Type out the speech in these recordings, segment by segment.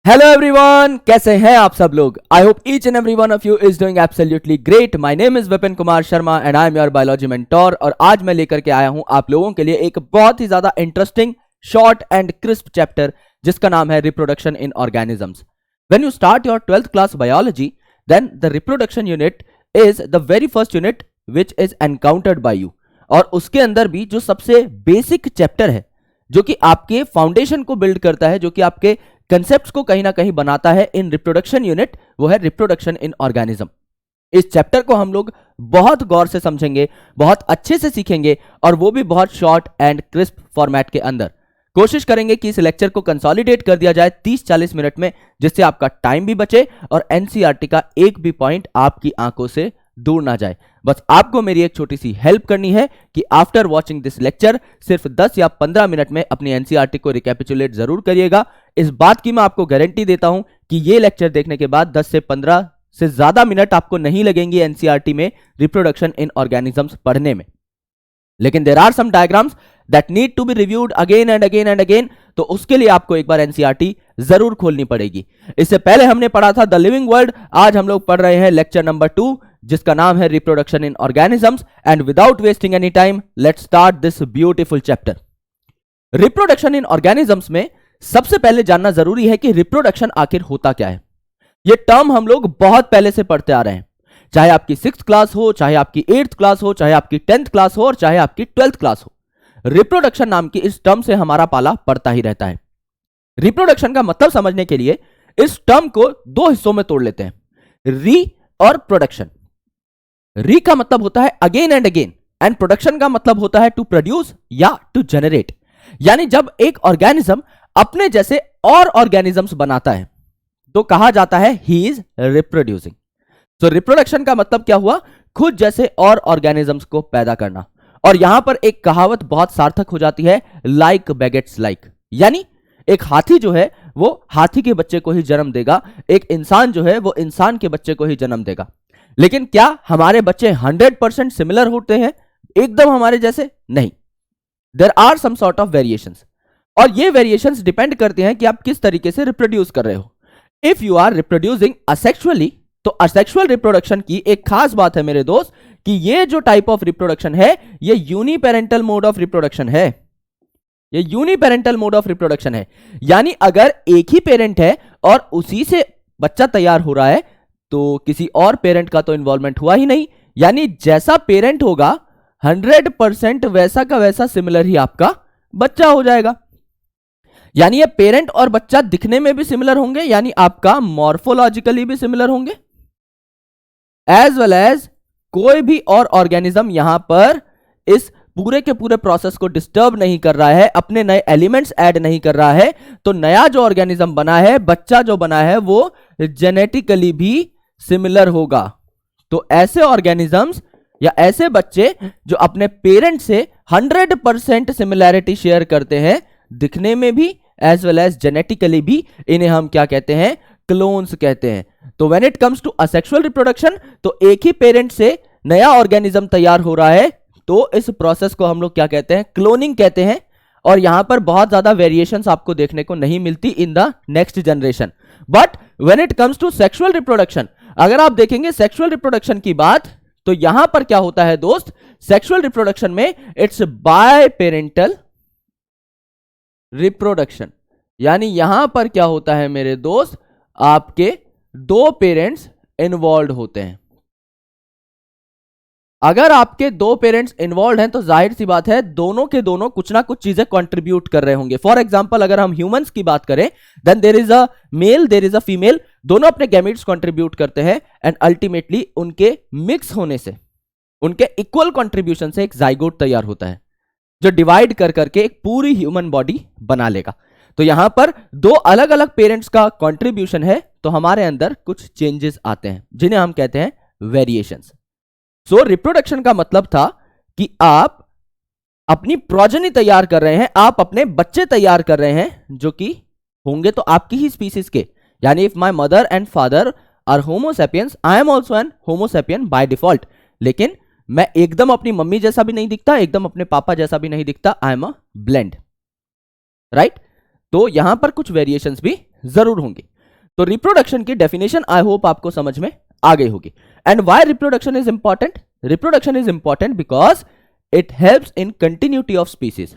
Hello everyone, कैसे हैं आप सब लोग। I hope each and every one of you is doing absolutely great. My name is Vipin Kumar Sharma and I am your biology mentor. और आज मैं लेकर के आया हूं आप लोगों के लिए एक बहुत ही ज्यादा interesting short and crisp chapter जिसका नाम है reproduction in organisms. When you start your 12th class biology, then the reproduction unit is the very first unit which is encountered by you. और उसके अंदर भी जो सबसे बेसिक चैप्टर है जो कि आपके फाउंडेशन को बिल्ड करता है, जो कि आपके कंसेप्ट्स को कहीं ना कहीं बनाता है इन रिप्रोडक्शन यूनिट, वो है रिप्रोडक्शन इन ऑर्गेनिज्म। इस चैप्टर को हम लोग बहुत गौर से समझेंगे, बहुत अच्छे से सीखेंगे और वो भी बहुत शॉर्ट एंड क्रिस्प फॉर्मेट के अंदर। कोशिश करेंगे कि इस लेक्चर को कंसोलिडेट कर दिया जाए 30-40 मिनट में, जिससे आपका टाइम भी बचे और एनसीईआरटी का एक भी पॉइंट आपकी आंखों से दूर ना जाए। बस आपको मेरी एक छोटी सी हेल्प करनी है कि आफ्टर वॉचिंग दिस लेक्चर सिर्फ 10 या 15 मिनट में अपनी एनसीईआरटी को रिकैपिचुलेट जरूर करिएगा। इस बात की मैं आपको गारंटी देता हूं कि ये लेक्चर देखने के बाद 10 से 15 से ज्यादा मिनट आपको नहीं लगेंगे एनसीईआरटी में रिप्रोडक्शन इन ऑर्गेनिजम्स पढ़ने में। लेकिन there are some diagrams that need to be reviewed again and again and again, तो उसके लिए आपको एक बार एनसीईआरटी जरूर खोलनी पड़ेगी। इससे पहले हमने पढ़ा था द लिविंग वर्ल्ड, आज हम लोग पढ़ रहे हैं लेक्चर नंबर 2 जिसका नाम है reproduction in organisms. And without wasting any time let's start this beautiful chapter. Reproduction in organisms में सबसे पहले जानना जरूरी है कि रिप्रोडक्शन आखिर होता क्या है। यह टर्म हम लोग बहुत पहले से पढ़ते आ रहे हैं, चाहे आपकी 6th क्लास हो, चाहे आपकी 8th क्लास हो, चाहे आपकी 10th क्लास हो और चाहे आपकी 12th क्लास हो। रिप्रोडक्शन नाम की इस टर्म से हमारा पाला पड़ता ही रहता है। रिप्रोडक्शन का मतलब समझने के लिए इस टर्म को दो हिस्सों में तोड़ लेते हैं, री और प्रोडक्शन। री का मतलब होता है again and again, and production का मतलब होता है टू प्रोड्यूस या टू जनरेट। यानी जब एक ऑर्गेनिज्म अपने जैसे और ऑर्गेनिजम्स बनाता है तो कहा जाता है ही इज रिप्रोड्यूसिंग। तो रिप्रोडक्शन का मतलब क्या हुआ, खुद जैसे और ऑर्गेनिजम्स को पैदा करना। और यहां पर एक कहावत बहुत सार्थक हो जाती है, लाइक बेगेट्स लाइक। यानी एक हाथी जो है वो हाथी के बच्चे को ही जन्म देगा, एक इंसान जो है वो इंसान के बच्चे को ही जन्म देगा। लेकिन क्या हमारे बच्चे 100% सिमिलर होते हैं, एकदम हमारे जैसे? नहीं, there are some sort of variations. और ये वेरिएशंस डिपेंड करते हैं कि आप किस तरीके से रिप्रोड्यूस कर रहे हो। If you are reproducing asexually, तो असेक्सुअल रिप्रोडक्शन की एक खास बात है मेरे दोस्त कि ये जो टाइप ऑफ रिप्रोडक्शन है ये यूनिपेरेंटल मोड ऑफ रिप्रोडक्शन है। ये यूनिपेरेंटल मोड ऑफ रिप्रोडक्शन है, यानी अगर एक ही पेरेंट है और उसी से बच्चा तैयार हो रहा है तो किसी और पेरेंट का तो इन्वॉल्वमेंट हुआ ही नहीं। यानी जैसा पेरेंट होगा 100% वैसा का वैसा सिमिलर ही आपका बच्चा हो जाएगा। यानी ये पेरेंट और बच्चा दिखने में भी सिमिलर होंगे, यानी आपका मॉर्फोलॉजिकली भी सिमिलर होंगे, एज वेल एज कोई भी और ऑर्गेनिज्म यहां पर इस पूरे के पूरे प्रोसेस को डिस्टर्ब नहीं कर रहा है, अपने नए एलिमेंट्स ऐड नहीं कर रहा है। तो नया जो ऑर्गेनिज्म बना है, बच्चा जो बना है, वो जेनेटिकली भी सिमिलर होगा। तो ऐसे ऑर्गेनिजम्स या ऐसे बच्चे जो अपने पेरेंट से 100% सिमिलैरिटी शेयर करते हैं, दिखने में भी एज वेल एज जेनेटिकली भी, इन्हें हम क्या कहते हैं? क्लोन्स कहते हैं। तो when it comes to asexual reproduction, तो एक ही पेरेंट से नया ऑर्गेनिज्म तैयार हो रहा है, तो इस प्रोसेस को हम लोग क्या कहते हैं? क्लोनिंग कहते हैं। और यहां पर बहुत ज्यादा वेरिएशंस आपको देखने को नहीं मिलती in the next generation. But when it comes to sexual reproduction, अगर आप देखेंगे सेक्सुअल रिप्रोडक्शन की बात, तो यहां पर क्या होता है दोस्त? सेक्सुअल रिप्रोडक्शन में इट्स बाय पेरेंटल रिप्रोडक्शन। यानी यहां पर क्या होता है मेरे दोस्त? आपके दो पेरेंट्स इन्वॉल्व होते हैं। अगर आपके दो पेरेंट्स इन्वॉल्व हैं तो जाहिर सी बात है दोनों के दोनों कुछ ना कुछ चीजें कंट्रीब्यूट कर रहे होंगे। फॉर एग्जांपल अगर हम ह्यूमंस की बात करें, then there is a male, there is a female, दोनों अपने गैमेट्स कंट्रीब्यूट करते हैं एंड अल्टीमेटली उनके मिक्स होने से, उनके इक्वल कंट्रीब्यूशन से एक जाइगोट तैयार होता है जो डिवाइड कर करके एक पूरी ह्यूमन बॉडी बना लेगा। तो यहां पर दो अलग अलग पेरेंट्स का कंट्रीब्यूशन है, तो हमारे अंदर कुछ चेंजेस आते हैं जिन्हें हम कहते हैं वेरिएशंस। सो रिप्रोडक्शन का मतलब था कि आप अपनी प्रोजेनी तैयार कर रहे हैं, आप अपने बच्चे तैयार कर रहे हैं जो कि होंगे तो आपकी ही स्पीसीज के। यानी if my mother and father are Homo sapiens, I am also an Homo sapien by default. लेकिन मैं एकदम अपनी मम्मी जैसा भी नहीं दिखता, एकदम अपने पापा जैसा भी नहीं दिखता, I am a blend, right. तो यहां पर कुछ वेरिएशंस भी जरूर होंगे। तो रिप्रोडक्शन की डेफिनेशन आई होप आपको समझ में आ गई होगी। And why reproduction is important? Reproduction is important because it helps in continuity of species.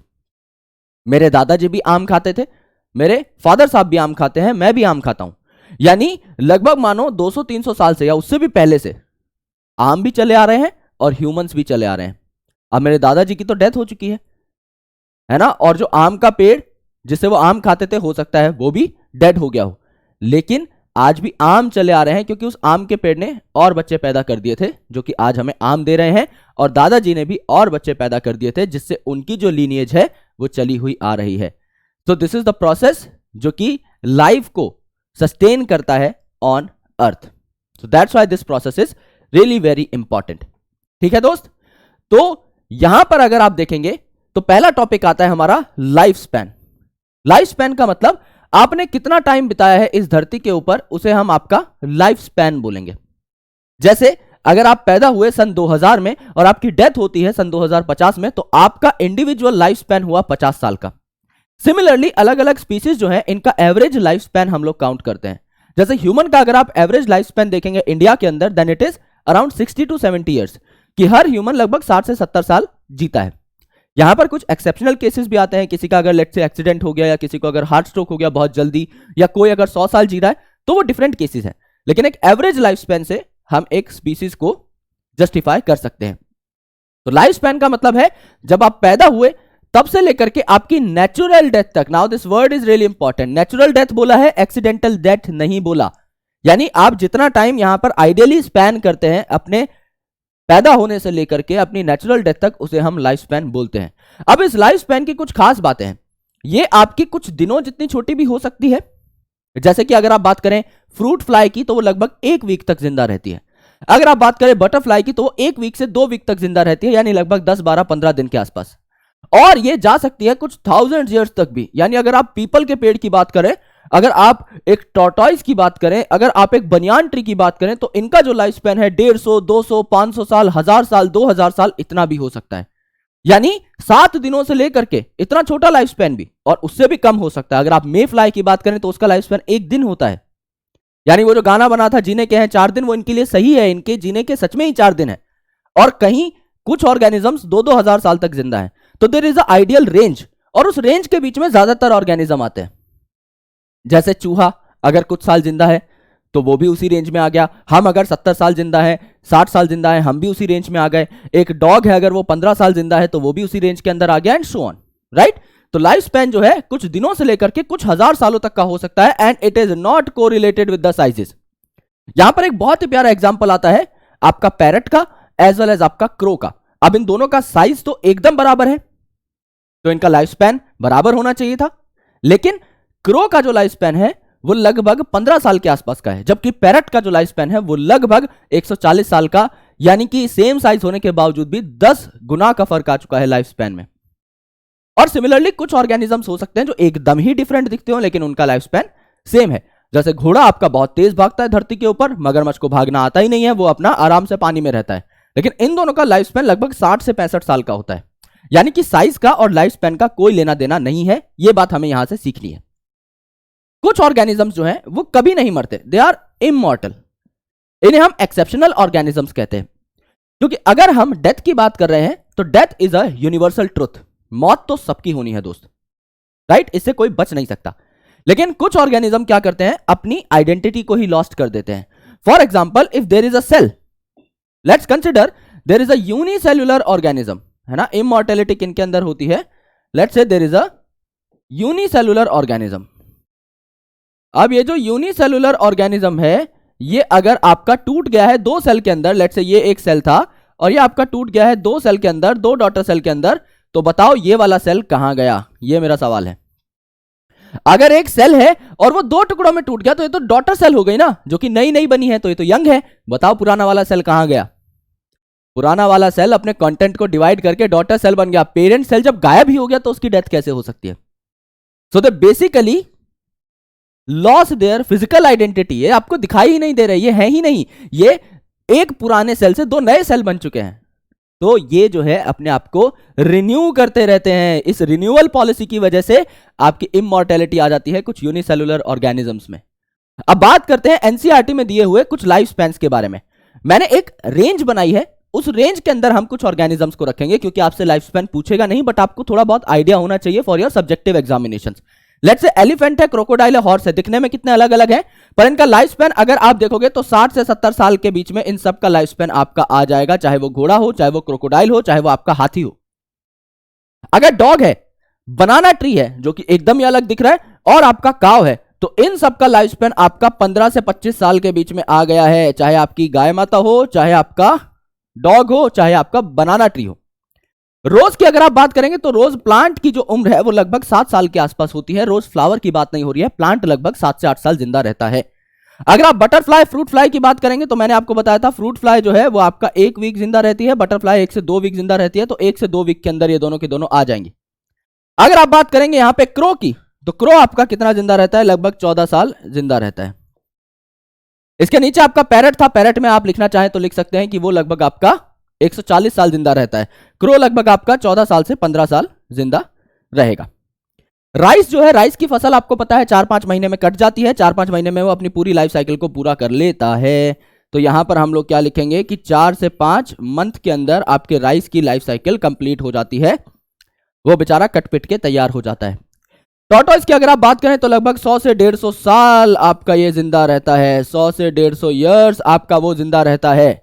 मेरे दादाजी भी आम खाते थे, मेरे फादर साहब भी आम खाते हैं, मैं भी आम खाता हूं, यानी लगभग मानो 200-300 साल से या उससे भी पहले से आम भी चले आ रहे हैं और ह्यूमंस भी चले आ रहे हैं। अब मेरे दादाजी की तो डेथ हो चुकी है ना, और जो आम का पेड़ जिससे वो आम खाते थे हो सकता है वो भी डेड हो गया हो, लेकिन आज भी आम चले आ रहे हैं क्योंकि उस आम के पेड़ ने और बच्चे पैदा कर दिए थे जो कि आज हमें आम दे रहे हैं, और दादाजी ने भी और बच्चे पैदा कर दिए थे जिससे उनकी जो लीनिएज है वो चली हुई आ रही है। तो दिस इज द प्रोसेस जो कि लाइफ को सस्टेन करता है on earth. So that's why this process is really very important. ठीक है दोस्त, तो यहां पर अगर आप देखेंगे तो पहला टॉपिक आता है हमारा लाइफ स्पैन। लाइफ स्पैन का मतलब आपने कितना टाइम बिताया है इस धरती के ऊपर, उसे हम आपका लाइफ स्पैन बोलेंगे। जैसे अगर आप पैदा हुए सन 2000 में और आपकी डेथ होती है सन 2050 में, तो आपका इंडिविजुअल लाइफ स्पैन हुआ 50 साल का। सिमिलरली अलग अलग स्पीसीज जो है इनका एवरेज लाइफ स्पैन हम लोग काउंट करते हैं। जैसे ह्यूमन का अगर आप एवरेज लाइफ स्पैन देखेंगे इंडिया के अंदर, then it is around 60 to 70 years, कि हर ह्यूमन लगभग 60 से 70 साल जीता है। यहां पर कुछ एक्सेप्शनल केसेस भी आते हैं, किसी का अगर लेट से एक्सीडेंट हो गया या किसी को अगर हार्ट स्ट्रोक हो गया बहुत जल्दी, या कोई अगर 100 साल जी रहा है, तो वो डिफरेंट केसेस है, लेकिन एक एवरेज लाइफ स्पैन से हम एक स्पीसीज को जस्टिफाई कर सकते हैं। तो लाइफ स्पैन का मतलब है जब आप पैदा हुए तब से लेकर के आपकी नेचुरल डेथ तक। Now this word is really important, natural death बोला है, एक्सीडेंटल डेथ नहीं बोला। यानी आप जितना टाइम यहां पर आइडियली स्पैन करते हैं अपने पैदा होने से लेकर के अपनी नेचुरल डेथ तक, उसे हम लाइफ स्पैन बोलते हैं। अब इस लाइफ स्पैन की कुछ खास बातें हैं, ये आपकी कुछ दिनों जितनी छोटी भी हो सकती है। जैसे कि अगर आप बात करें फ्रूट फ्लाई की तो वो लगभग 1 वीक तक जिंदा रहती है। अगर आप बात करें बटरफ्लाई की तो वो 1 वीक से 2 वीक तक जिंदा रहती है, यानी लगभग 10, 12, 15 दिन के आसपास। और ये जा सकती है कुछ 1000 ईयर्स तक भी। यानी अगर आप पीपल के पेड़ की बात करें, अगर आप एक टॉर्टॉइस की बात करें, अगर आप एक बनियान ट्री की बात करें, तो इनका जो लाइफ स्पैन है 150, 200, 500 साल, 1000 साल, 2000 साल, इतना भी हो सकता है। यानी 7 दिनों से लेकर के इतना छोटा लाइफ स्पैन भी, और उससे भी कम हो सकता है। अगर आप मे फ्लाई की बात करें तो उसका लाइफ स्पैन 1 दिन होता है। यानी वो जो गाना बना था जीने के हैं 4 दिन, वो इनके लिए सही है, इनके जीने के सच में ही 4 दिन है। और कहीं कुछ ऑर्गेनिजम्स 2-2 हजार साल तक जिंदा है। तो there is a ideal range, और उस रेंज के बीच में ज्यादातर ऑर्गेनिज्म आते हैं। जैसे चूहा अगर कुछ साल जिंदा है तो वो भी उसी रेंज में आ गया। हम अगर 70 साल जिंदा है, 60 साल जिंदा है, हम भी उसी रेंज में आ गए। एक डॉग है अगर वो 15 साल जिंदा है तो वो भी उसी रेंज के अंदर आ गया, एंड सो ऑन, राइट। तो लाइफ स्पैन जो है कुछ दिनों से लेकर के कुछ हजार सालों तक का हो सकता है, and it is not correlated with the sizes. यहां पर एक बहुत ही प्यारा एग्जांपल आता है आपका पैरट का एज वेल एज आपका क्रो का। अब इन दोनों का साइज तो एकदम बराबर है, तो इनका लाइफ स्पैन बराबर होना चाहिए था, लेकिन क्रो का जो लाइफ स्पैन है वो लगभग 15 साल के आसपास का है, जबकि पैरट का जो लाइफ स्पैन है वो लगभग 140 साल का। यानी कि सेम साइज होने के बावजूद भी 10 गुना का फर्क आ चुका है लाइफ स्पैन में। और सिमिलरली कुछ ऑर्गेनिजम्स हो सकते हैं जो एकदम ही डिफरेंट दिखते हो लेकिन उनका लाइफ स्पैन सेम है। जैसे घोड़ा आपका बहुत तेज भागता है धरती के ऊपर, मगरमच्छ को भागना आता ही नहीं है, वो अपना आराम से पानी में रहता है। लेकिन इन दोनों का लाइफ स्पैन लगभग 60 से 65 साल का होता है। यानी कि साइज का और लाइफ स्पैन का कोई लेना देना नहीं है, यह बात हमें यहां से सीखनी है। कुछ ऑर्गेनिजम्स जो हैं वो कभी नहीं मरते, दे आर इमॉर्टल। इन्हें हम एक्सेप्शनल ऑर्गेनिजम्स कहते हैं, क्योंकि अगर हम डेथ की बात कर रहे हैं तो death is a universal truth. मौत तो सबकी होनी है दोस्त, राइट, इससे कोई बच नहीं सकता। लेकिन कुछ ऑर्गेनिज्म क्या करते हैं, अपनी आइडेंटिटी को ही लॉस्ट कर देते हैं। For example, if there is a cell, let's consider there is a unicellular organism, है ना, इमॉर्टेलिटी किनके अंदर होती है, let's say there is a unicellular organism. अब ये जो यूनिसेल्युलर ऑर्गेनिज्म है, ये अगर आपका टूट गया है 2 सेल के अंदर, लेट्स से ये एक सेल था और ये आपका टूट गया है 2 सेल के अंदर, 2 डॉटर सेल के अंदर, तो बताओ ये वाला सेल कहां गया, ये मेरा सवाल है। अगर एक सेल है और वो 2 टुकड़ों में टूट गया तो ये तो डॉटर सेल हो गई ना, जो कि नई नई बनी है, तो ये तो यंग है। बताओ पुराना वाला सेल कहां गया? पुराना वाला सेल अपने कंटेंट को डिवाइड करके डॉटर सेल बन गया। पेरेंट सेल जब गायब ही हो गया तो उसकी डेथ कैसे हो सकती है? So they basically loss their physical identity. ये आपको दिखाई ही नहीं दे रहे, ये है ही नहीं, ये एक पुराने सेल से 2 नए सेल बन चुके हैं। तो ये जो है अपने आप को रिन्यू करते रहते हैं। इस रिन्यूअल पॉलिसी की वजह से आपकी इमॉर्टेलिटी आ जाती है कुछ यूनिसेल्युलर ऑर्गेनिजम्स में। अब बात करते हैं एनसीईआरटी में दिए हुए कुछ लाइफ स्पैन्स के बारे में। मैंने एक रेंज बनाई है, उस रेंज के अंदर हम कुछ ऑर्गेनिजम्स को रखेंगे, क्योंकि आपसे लाइफ स्पैन पूछेगा नहीं, बट आपको थोड़ा बहुत आइडिया होना चाहिए for your subjective examinations. Let's say elephant है, क्रोकोडाइल है, हॉर्स है, दिखने में कितने अलग अलग हैं, पर इनका लाइफ स्पैन अगर आप देखोगे तो 60 से 70 साल के बीच में इन सब का लाइफ स्पैन आपका आ जाएगा, चाहे वो घोड़ा हो, चाहे वो क्रोकोडाइल हो, चाहे वो आपका हाथी हो। अगर डॉग है, बनाना ट्री है जो कि एकदम ही अलग दिख रहा है, और आपका काव है, तो इन सब का लाइफ स्पैन आपका 15 से 25 साल के बीच में आ गया है, चाहे आपकी गाय माता हो, चाहे आपका डॉग हो, चाहे आपका बनाना ट्री हो। रोज की अगर आप बात करेंगे तो रोज प्लांट की जो उम्र है वो लगभग 7 साल के आसपास होती है। रोज फ्लावर की बात नहीं हो रही है, प्लांट लगभग 7 से 8 साल जिंदा रहता है। अगर आप बटरफ्लाई, फ्रूट फ्लाई की बात करेंगे तो मैंने आपको बताया था फ्रूट फ्लाई जो है वो आपका 1 वीक जिंदा रहती है, बटरफ्लाई 1 से 2 वीक जिंदा रहती है, तो 1 से 2 वीक के अंदर ये दोनों के दोनों आ जाएंगे। अगर आप बात करेंगे यहां पे क्रो की, तो क्रो आपका कितना जिंदा रहता है, लगभग 14 साल जिंदा रहता है। इसके नीचे आपका पैरट था, पैरट में आप लिखना चाहें तो लिख सकते हैं कि वो लगभग आपका 140 साल जिंदा रहता है। क्रो लगभग आपका 14 साल से 15 साल जिंदा रहेगा। राइस जो है, राइस की फसल आपको पता है 4-5 महीने में कट जाती है, 4-5 महीने में वो अपनी पूरी लाइफ साइकिल को पूरा कर लेता है। तो यहां पर हम लोग क्या लिखेंगे कि 4 से 5 मंथ के अंदर आपके राइस की लाइफ साइकिल कंप्लीट हो जाती है, वो बेचारा कट पिट के तैयार हो जाता है। टॉर्टोइस की अगर आप बात करें तो लगभग 100 से 150 साल आपका ये जिंदा रहता है, 100 से 150 ईयर्स आपका वो जिंदा रहता है।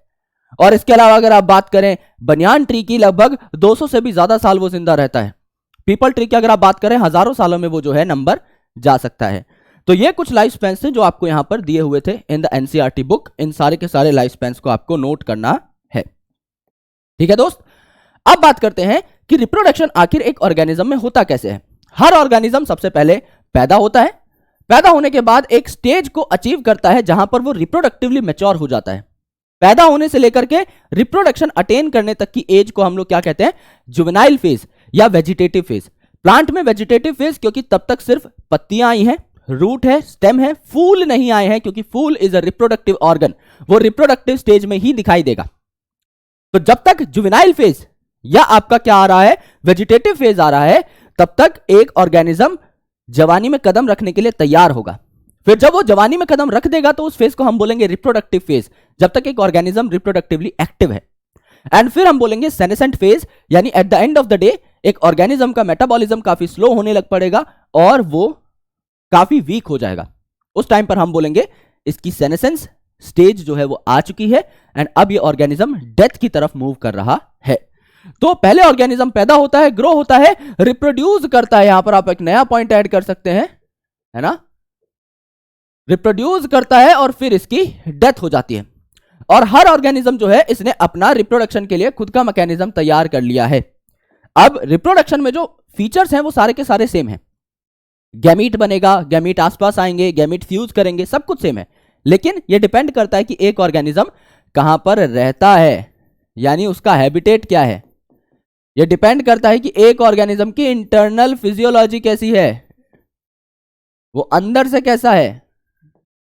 और इसके अलावा अगर आप बात करें बनियान ट्री की, लगभग 200 से भी ज्यादा साल वो जिंदा रहता है। पीपल ट्री की अगर आप बात करें हजारों सालों में वो जो है नंबर जा सकता है। तो ये कुछ लाइफ स्पैन्स थे जो आपको यहां पर दिए हुए थे इन द एनसीईआरटी बुक। इन सारे के सारे लाइफ स्पैन्स को आपको नोट करना है, ठीक है दोस्त। अब बात करते हैं कि रिप्रोडक्शन आखिर एक ऑर्गेनिज्म में होता कैसे है। हर ऑर्गेनिज्म सबसे पहले पैदा होता है, पैदा होने के बाद एक स्टेज को अचीव करता है जहां पर वो रिप्रोडक्टिवली मैच्योर हो जाता है। पैदा होने से लेकर के रिप्रोडक्शन अटेन करने तक की एज को हम लोग क्या कहते हैं, जुवेनाइल फेज या वेजिटेटिव फेज। प्लांट में वेजिटेटिव फेज क्योंकि तब तक सिर्फ पत्तियां आई हैं, रूट है, स्टेम है, फूल नहीं आए हैं, क्योंकि फूल इज अ रिप्रोडक्टिव ऑर्गन, वो रिप्रोडक्टिव स्टेज में ही दिखाई देगा। तो जब तक जुवेनाइल फेज या आपका क्या आ रहा है, वेजिटेटिव फेज आ रहा है, तब तक एक ऑर्गेनिज्म जवानी में कदम रखने के लिए तैयार होगा। फिर जब वो जवानी में कदम रख देगा तो उस फेज को हम बोलेंगे रिप्रोडक्टिव फेज, जब तक एक ऑर्गेनिज्म रिप्रोडक्टिवली एक्टिव है। एंड फिर हम बोलेंगे सेनेसेंट फेज, यानी at the end of the day एक ऑर्गेनिज्म का मेटाबॉलिज्म काफी स्लो होने लग पड़ेगा और वो काफी वीक हो जाएगा। उस टाइम पर हम बोलेंगे इसकी सेनेसेंस स्टेज जो है वो आ चुकी है एंड अब ये ऑर्गेनिज्म डेथ की तरफ मूव कर रहा है। तो पहले ऑर्गेनिज्म पैदा होता है, ग्रो होता है, रिप्रोड्यूस करता है। यहां पर आप एक नया पॉइंट ऐड कर सकते हैं, है ना, रिप्रोड्यूस करता है और फिर इसकी डेथ हो जाती है। और हर ऑर्गेनिज्म जो है इसने अपना रिप्रोडक्शन के लिए खुद का मैकेनिज्म तैयार कर लिया है। अब रिप्रोडक्शन में जो फीचर्स हैं वो सारे के सारे सेम हैं। गैमीट बनेगा, गैमीट आसपास आएंगे, गैमीट फ्यूज करेंगे, सब कुछ सेम है। लेकिन ये डिपेंड करता है कि एक ऑर्गेनिज्म कहां पर रहता है, यानी उसका हैबिटेट क्या है। यह डिपेंड करता है कि एक ऑर्गेनिज्म की इंटरनल फिजियोलॉजी कैसी है, वो अंदर से कैसा है,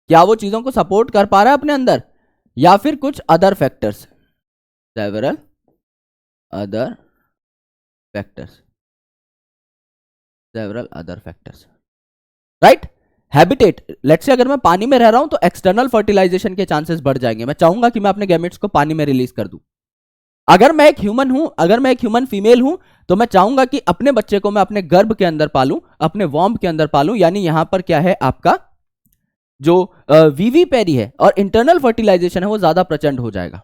क्या वो चीजों को सपोर्ट कर पा रहा है अपने अंदर, या फिर कुछ other factors, several other factors, right. Habitat, let's say अगर मैं पानी में रह रहा हूं तो एक्सटर्नल फर्टिलाइजेशन के चांसेस बढ़ जाएंगे। मैं चाहूंगा कि मैं अपने गैमेट्स को पानी में रिलीज कर दूं। अगर मैं एक ह्यूमन हूं, अगर मैं एक ह्यूमन फीमेल हूं, तो मैं चाहूंगा कि अपने बच्चे को मैं अपने गर्भ के अंदर पालूं, अपने वॉम्ब के अंदर पालूं। यानी यहां पर क्या है, आपका जो वीवीपेरी है और इंटरनल फर्टिलाइजेशन है वो ज्यादा प्रचंड हो जाएगा।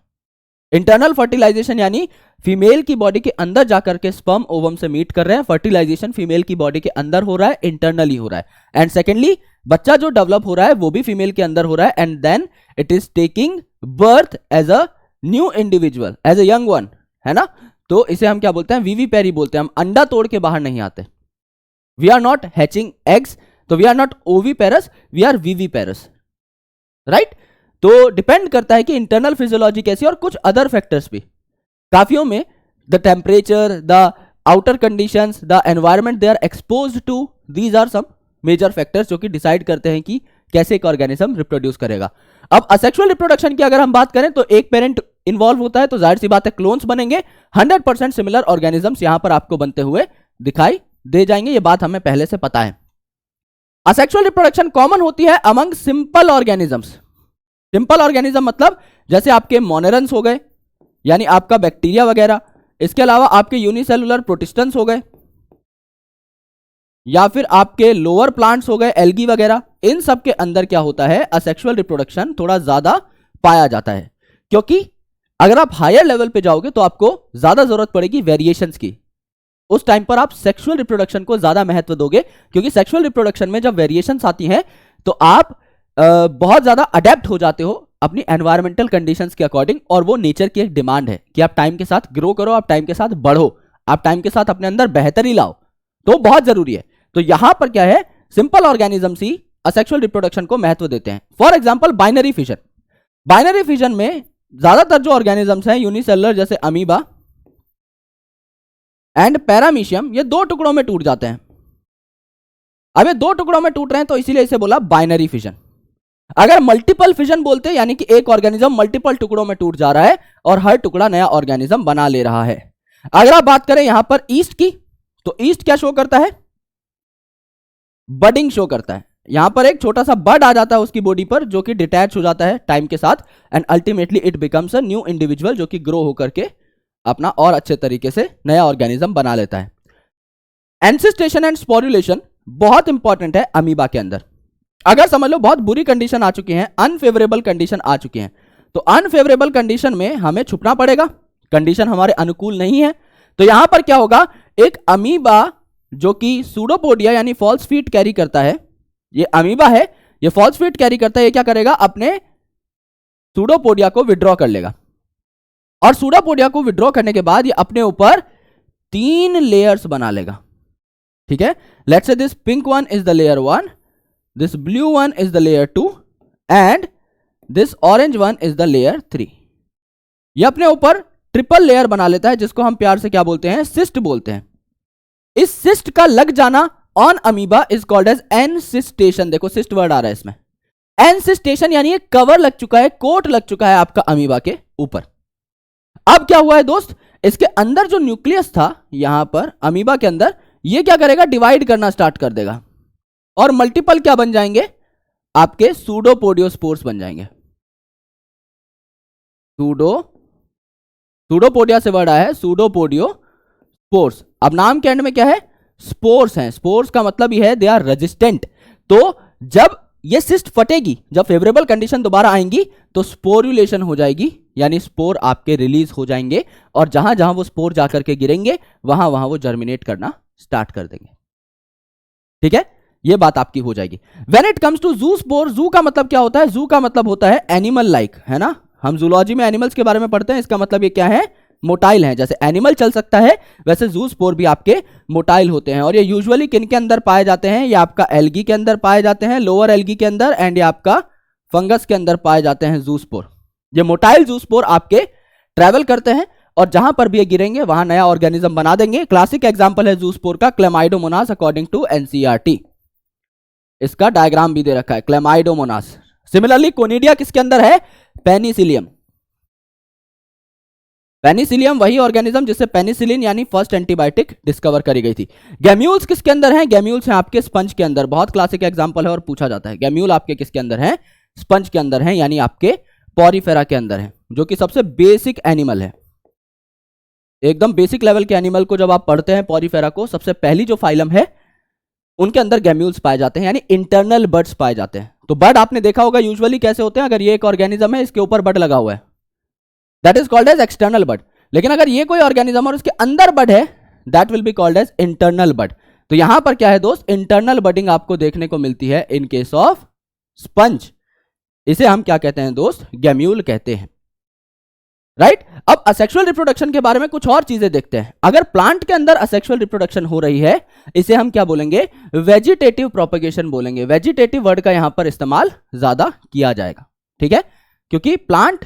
इंटरनल फर्टिलाइजेशन यानी फीमेल की बॉडी के अंदर जाकर के स्पर्म ओवम से मीट कर रहे हैं। फर्टिलाइजेशन फीमेल की बॉडी के अंदर हो रहा है, इंटरनली हो रहा है। एंड सेकेंडली, बच्चा जो डेवलप हो रहा है वो भी फीमेल के अंदर हो रहा है and then it is taking birth as a new individual, as a young one, है ना। तो इसे हम क्या बोलते हैं, वीवीपेरी बोलते हैं। हम अंडा तोड़ के बाहर नहीं आते, we are not hatching eggs, तो we are not oviparous, we are viviparous, right. तो डिपेंड करता है कि इंटरनल फिजियोलॉजी कैसी, और कुछ अदर फैक्टर्स भी काफियों में, the temperature, the outer conditions, the environment they are exposed to, these are some major factors जो कि डिसाइड करते हैं कि कैसे एक ऑर्गेनिज्म रिप्रोड्यूस करेगा। अब असेक्सुअल रिप्रोडक्शन की अगर हम बात करें तो एक पेरेंट इन्वॉल्व होता है, तो जाहिर सी बात है क्लोन्स बनेंगे। 100% सिमिलर ऑर्गेनिजम्स यहां पर आपको बनते हुए दिखाई दे जाएंगे, ये बात हमें पहले से पता है। असेक्सुअल रिप्रोडक्शन कॉमन होती है among simple organisms. Simple organism मतलब जैसे आपके मोनेरन्स हो गए, यानी आपका बैक्टीरिया वगैरह, इसके अलावा आपके यूनिसेलुलर प्रोटिस्टेंस हो गए, या फिर आपके लोअर प्लांट्स हो गए, एल्गी वगैरह। इन सब के अंदर क्या होता है, असेक्सुअल रिप्रोडक्शन थोड़ा ज्यादा पाया जाता है, क्योंकि अगर आप हायर लेवल पे जाओगे तो आपको ज्यादा जरूरत पड़ेगी वेरिएशंस की। उस टाइम पर आप सेक्सुअल रिप्रोडक्शन को ज्यादा महत्व दोगे, क्योंकि सेक्सुअल रिप्रोडक्शन में जब वेरिएशंस आती हैं तो आप बहुत ज्यादा अडेप्ट हो जाते हो अपनी एनवायरमेंटल कंडीशंस के अकॉर्डिंग, और वो नेचर की एक डिमांड है कि आप टाइम के साथ ग्रो करो, आप टाइम के साथ बढ़ो, आप टाइम के साथ अपने अंदर बेहतरी लाओ, तो बहुत जरूरी है। तो यहां पर क्या है, सिंपल ऑर्गेनिजम्स ही असेक्सुअल रिप्रोडक्शन को महत्व देते हैं। For example binary fission. Binary fission में ज्यादातर जो ऑर्गेनिजम्स हैं यूनिसेलुलर, जैसे अमीबा एंड पैरामीशियम, ये दो टुकड़ों में टूट जाते हैं। अब ये दो टुकड़ों में टूट रहे हैं तो इसीलिए इसे बोला बाइनरी फिजन। अगर मल्टीपल फिजन बोलते हैं, यानी कि एक ऑर्गेनिज्म मल्टीपल टुकड़ों में टूट जा रहा है और हर टुकड़ा नया ऑर्गेनिज्म बना ले रहा है। अगर आप बात करें यहां पर ईस्ट की, तो ईस्ट क्या शो करता है, बडिंग शो करता है। यहां पर एक छोटा सा बड आ जाता है उसकी बॉडी पर, जो कि डिटैच हो जाता है टाइम के साथ, and ultimately it becomes a new individual, जो कि ग्रो होकर के अपना और अच्छे तरीके से नया ऑर्गेनिज्म बना लेता है। एंसिस्टेशन एंड स्पोरुलेशन बहुत इंपॉर्टेंट है अमीबा के अंदर। अगर समझ लो बहुत बुरी कंडीशन आ चुकी है, अनफेवरेबल कंडीशन आ चुकी है, तो अनफेवरेबल कंडीशन में हमें छुपना पड़ेगा, कंडीशन हमारे अनुकूल नहीं है। तो यहां पर क्या होगा, एक अमीबा जो कि सूडोपोडिया यानी फॉल्स फीट कैरी करता है, ये अमीबा है, ये फॉल्स फीट कैरी करता है, ये क्या करेगा, अपने सूडोपोडिया को विड्रॉ कर लेगा, और सूडोपोडिया को विड्रॉ करने के बाद ये अपने ऊपर 3 लेयर्स बना लेगा। ठीक है, लेट्स से this pink one is the layer 1, this blue one is the layer 2 and this orange one is the layer 3। ये अपने ऊपर ट्रिपल लेयर बना लेता है, जिसको हम प्यार से क्या बोलते हैं, सिस्ट बोलते हैं। इस सिस्ट का लग जाना on amoeba is called as encystation. देखो सिस्ट वर्ड आ रहा है इसमें, एनसिस्टेशन यानी एक कवर लग चुका है, कोट लग चुका है आपका अमीबा के ऊपर। अब क्या हुआ है दोस्त, इसके अंदर जो न्यूक्लियस था यहां पर अमीबा के अंदर, ये क्या करेगा, डिवाइड करना स्टार्ट कर देगा, और मल्टीपल क्या बन जाएंगे, आपके सूडोपोडियोस्पोर्स बन जाएंगे। सूडोपोडिया से वर्ड आया है सूडोपोडियोस्पोर्स। अब नाम के एंड में क्या है, स्पोर्स हैं। स्पोर्स का मतलब यह है दे आर रेजिस्टेंट। तो जब ये सिस्ट फटेगी, जब फेवरेबल कंडीशन दोबारा आएंगी, तो स्पोरुलेशन हो जाएगी, यानी स्पोर आपके रिलीज हो जाएंगे, और जहां जहां वो स्पोर जाकर के गिरेंगे वहां वहां वो जर्मिनेट करना स्टार्ट कर देंगे। ठीक है, ये बात आपकी हो जाएगी। व्हेन इट कम्स टू जू स्पोर, जू का मतलब क्या होता है, जू का मतलब होता है एनिमल लाइक, है ना, हम जूलॉजी में एनिमल्स के बारे में पढ़ते हैं, इसका मतलब ये क्या है, मोटाइल है। जैसे एनिमल चल सकता है वैसे जू स्पोर भी आपके मोटाइल होते हैं, और ये यूजुअली किन के अंदर पाए जाते हैं, ये आपका एल्गी के अंदर पाए जाते हैं, लोअर एल्गी के अंदर, एंड ये आपका फंगस के अंदर पाए जाते हैं जू स्पोर। ये मोटाइल जू स्पोर आपके ट्रेवल करते हैं, और जहां पर भी ये गिरेंगे वहां नया ऑर्गेनिज्म बना देंगे। क्लासिक एग्जांपल है जू स्पोर का क्लेमाइडोमोनास अकॉर्डिंग टू एनसीईआरटी। इसका डायग्राम भी दे रखा है, क्लेमाइडोमोनास। सिमिलरली कोनिडिया किसके अंदर है, पेनिसिलियम। पेनिसिलियम वही ऑर्गेनिज्म जिससे पेनिसिलिन यानी फर्स्ट एंटीबायोटिक डिस्कवर करी गई थी। गैम्यूल्स किसके अंदर हैं, गैम्यूल्स हैं आपके स्पंज के अंदर। बहुत क्लासिक एग्जांपल है और पूछा जाता है। गैम्यूल आपके किसके अंदर है, स्पंज के अंदर है, यानी आपके पॉरीफेरा के अंदर है, जो कि सबसे बेसिक एनिमल है। एकदम बेसिक लेवल के एनिमल को जब आप पढ़ते हैं पॉरीफेरा को, सबसे पहली जो फाइलम है उनके अंदर गैम्यूल्स पाए जाते हैं, यानी इंटरनल बर्ड्स पाए जाते हैं। तो बर्ड आपने देखा होगा यूजुअली कैसे होते हैं, अगर ये एक ऑर्गेनिज्म है इसके ऊपर बर्ड लगा हुआ है, that is called as external bird. लेकिन अगर ये कोई ऑर्गेनिज्म और उसके अंदर बर्ड है, that will be called as internal bird. तो यहां पर क्या है दोस्त, इंटरनल बर्डिंग आपको देखने को मिलती है इन केस ऑफ स्पंज। इसे हम क्या कहते हैं दोस्त, गैम्यूल कहते हैं, राइट। अब असेक्सुअल रिप्रोडक्शन के बारे में कुछ और चीजें देखते हैं। अगर प्लांट के अंदर असेक्सुअल रिप्रोडक्शन हो रही है, इसे हम क्या बोलेंगे, वेजिटेटिव प्रोपगेशन बोलेंगे। वेजिटेटिव वर्ड का यहां पर इस्तेमाल ज्यादा किया जाएगा, ठीक है, क्योंकि plant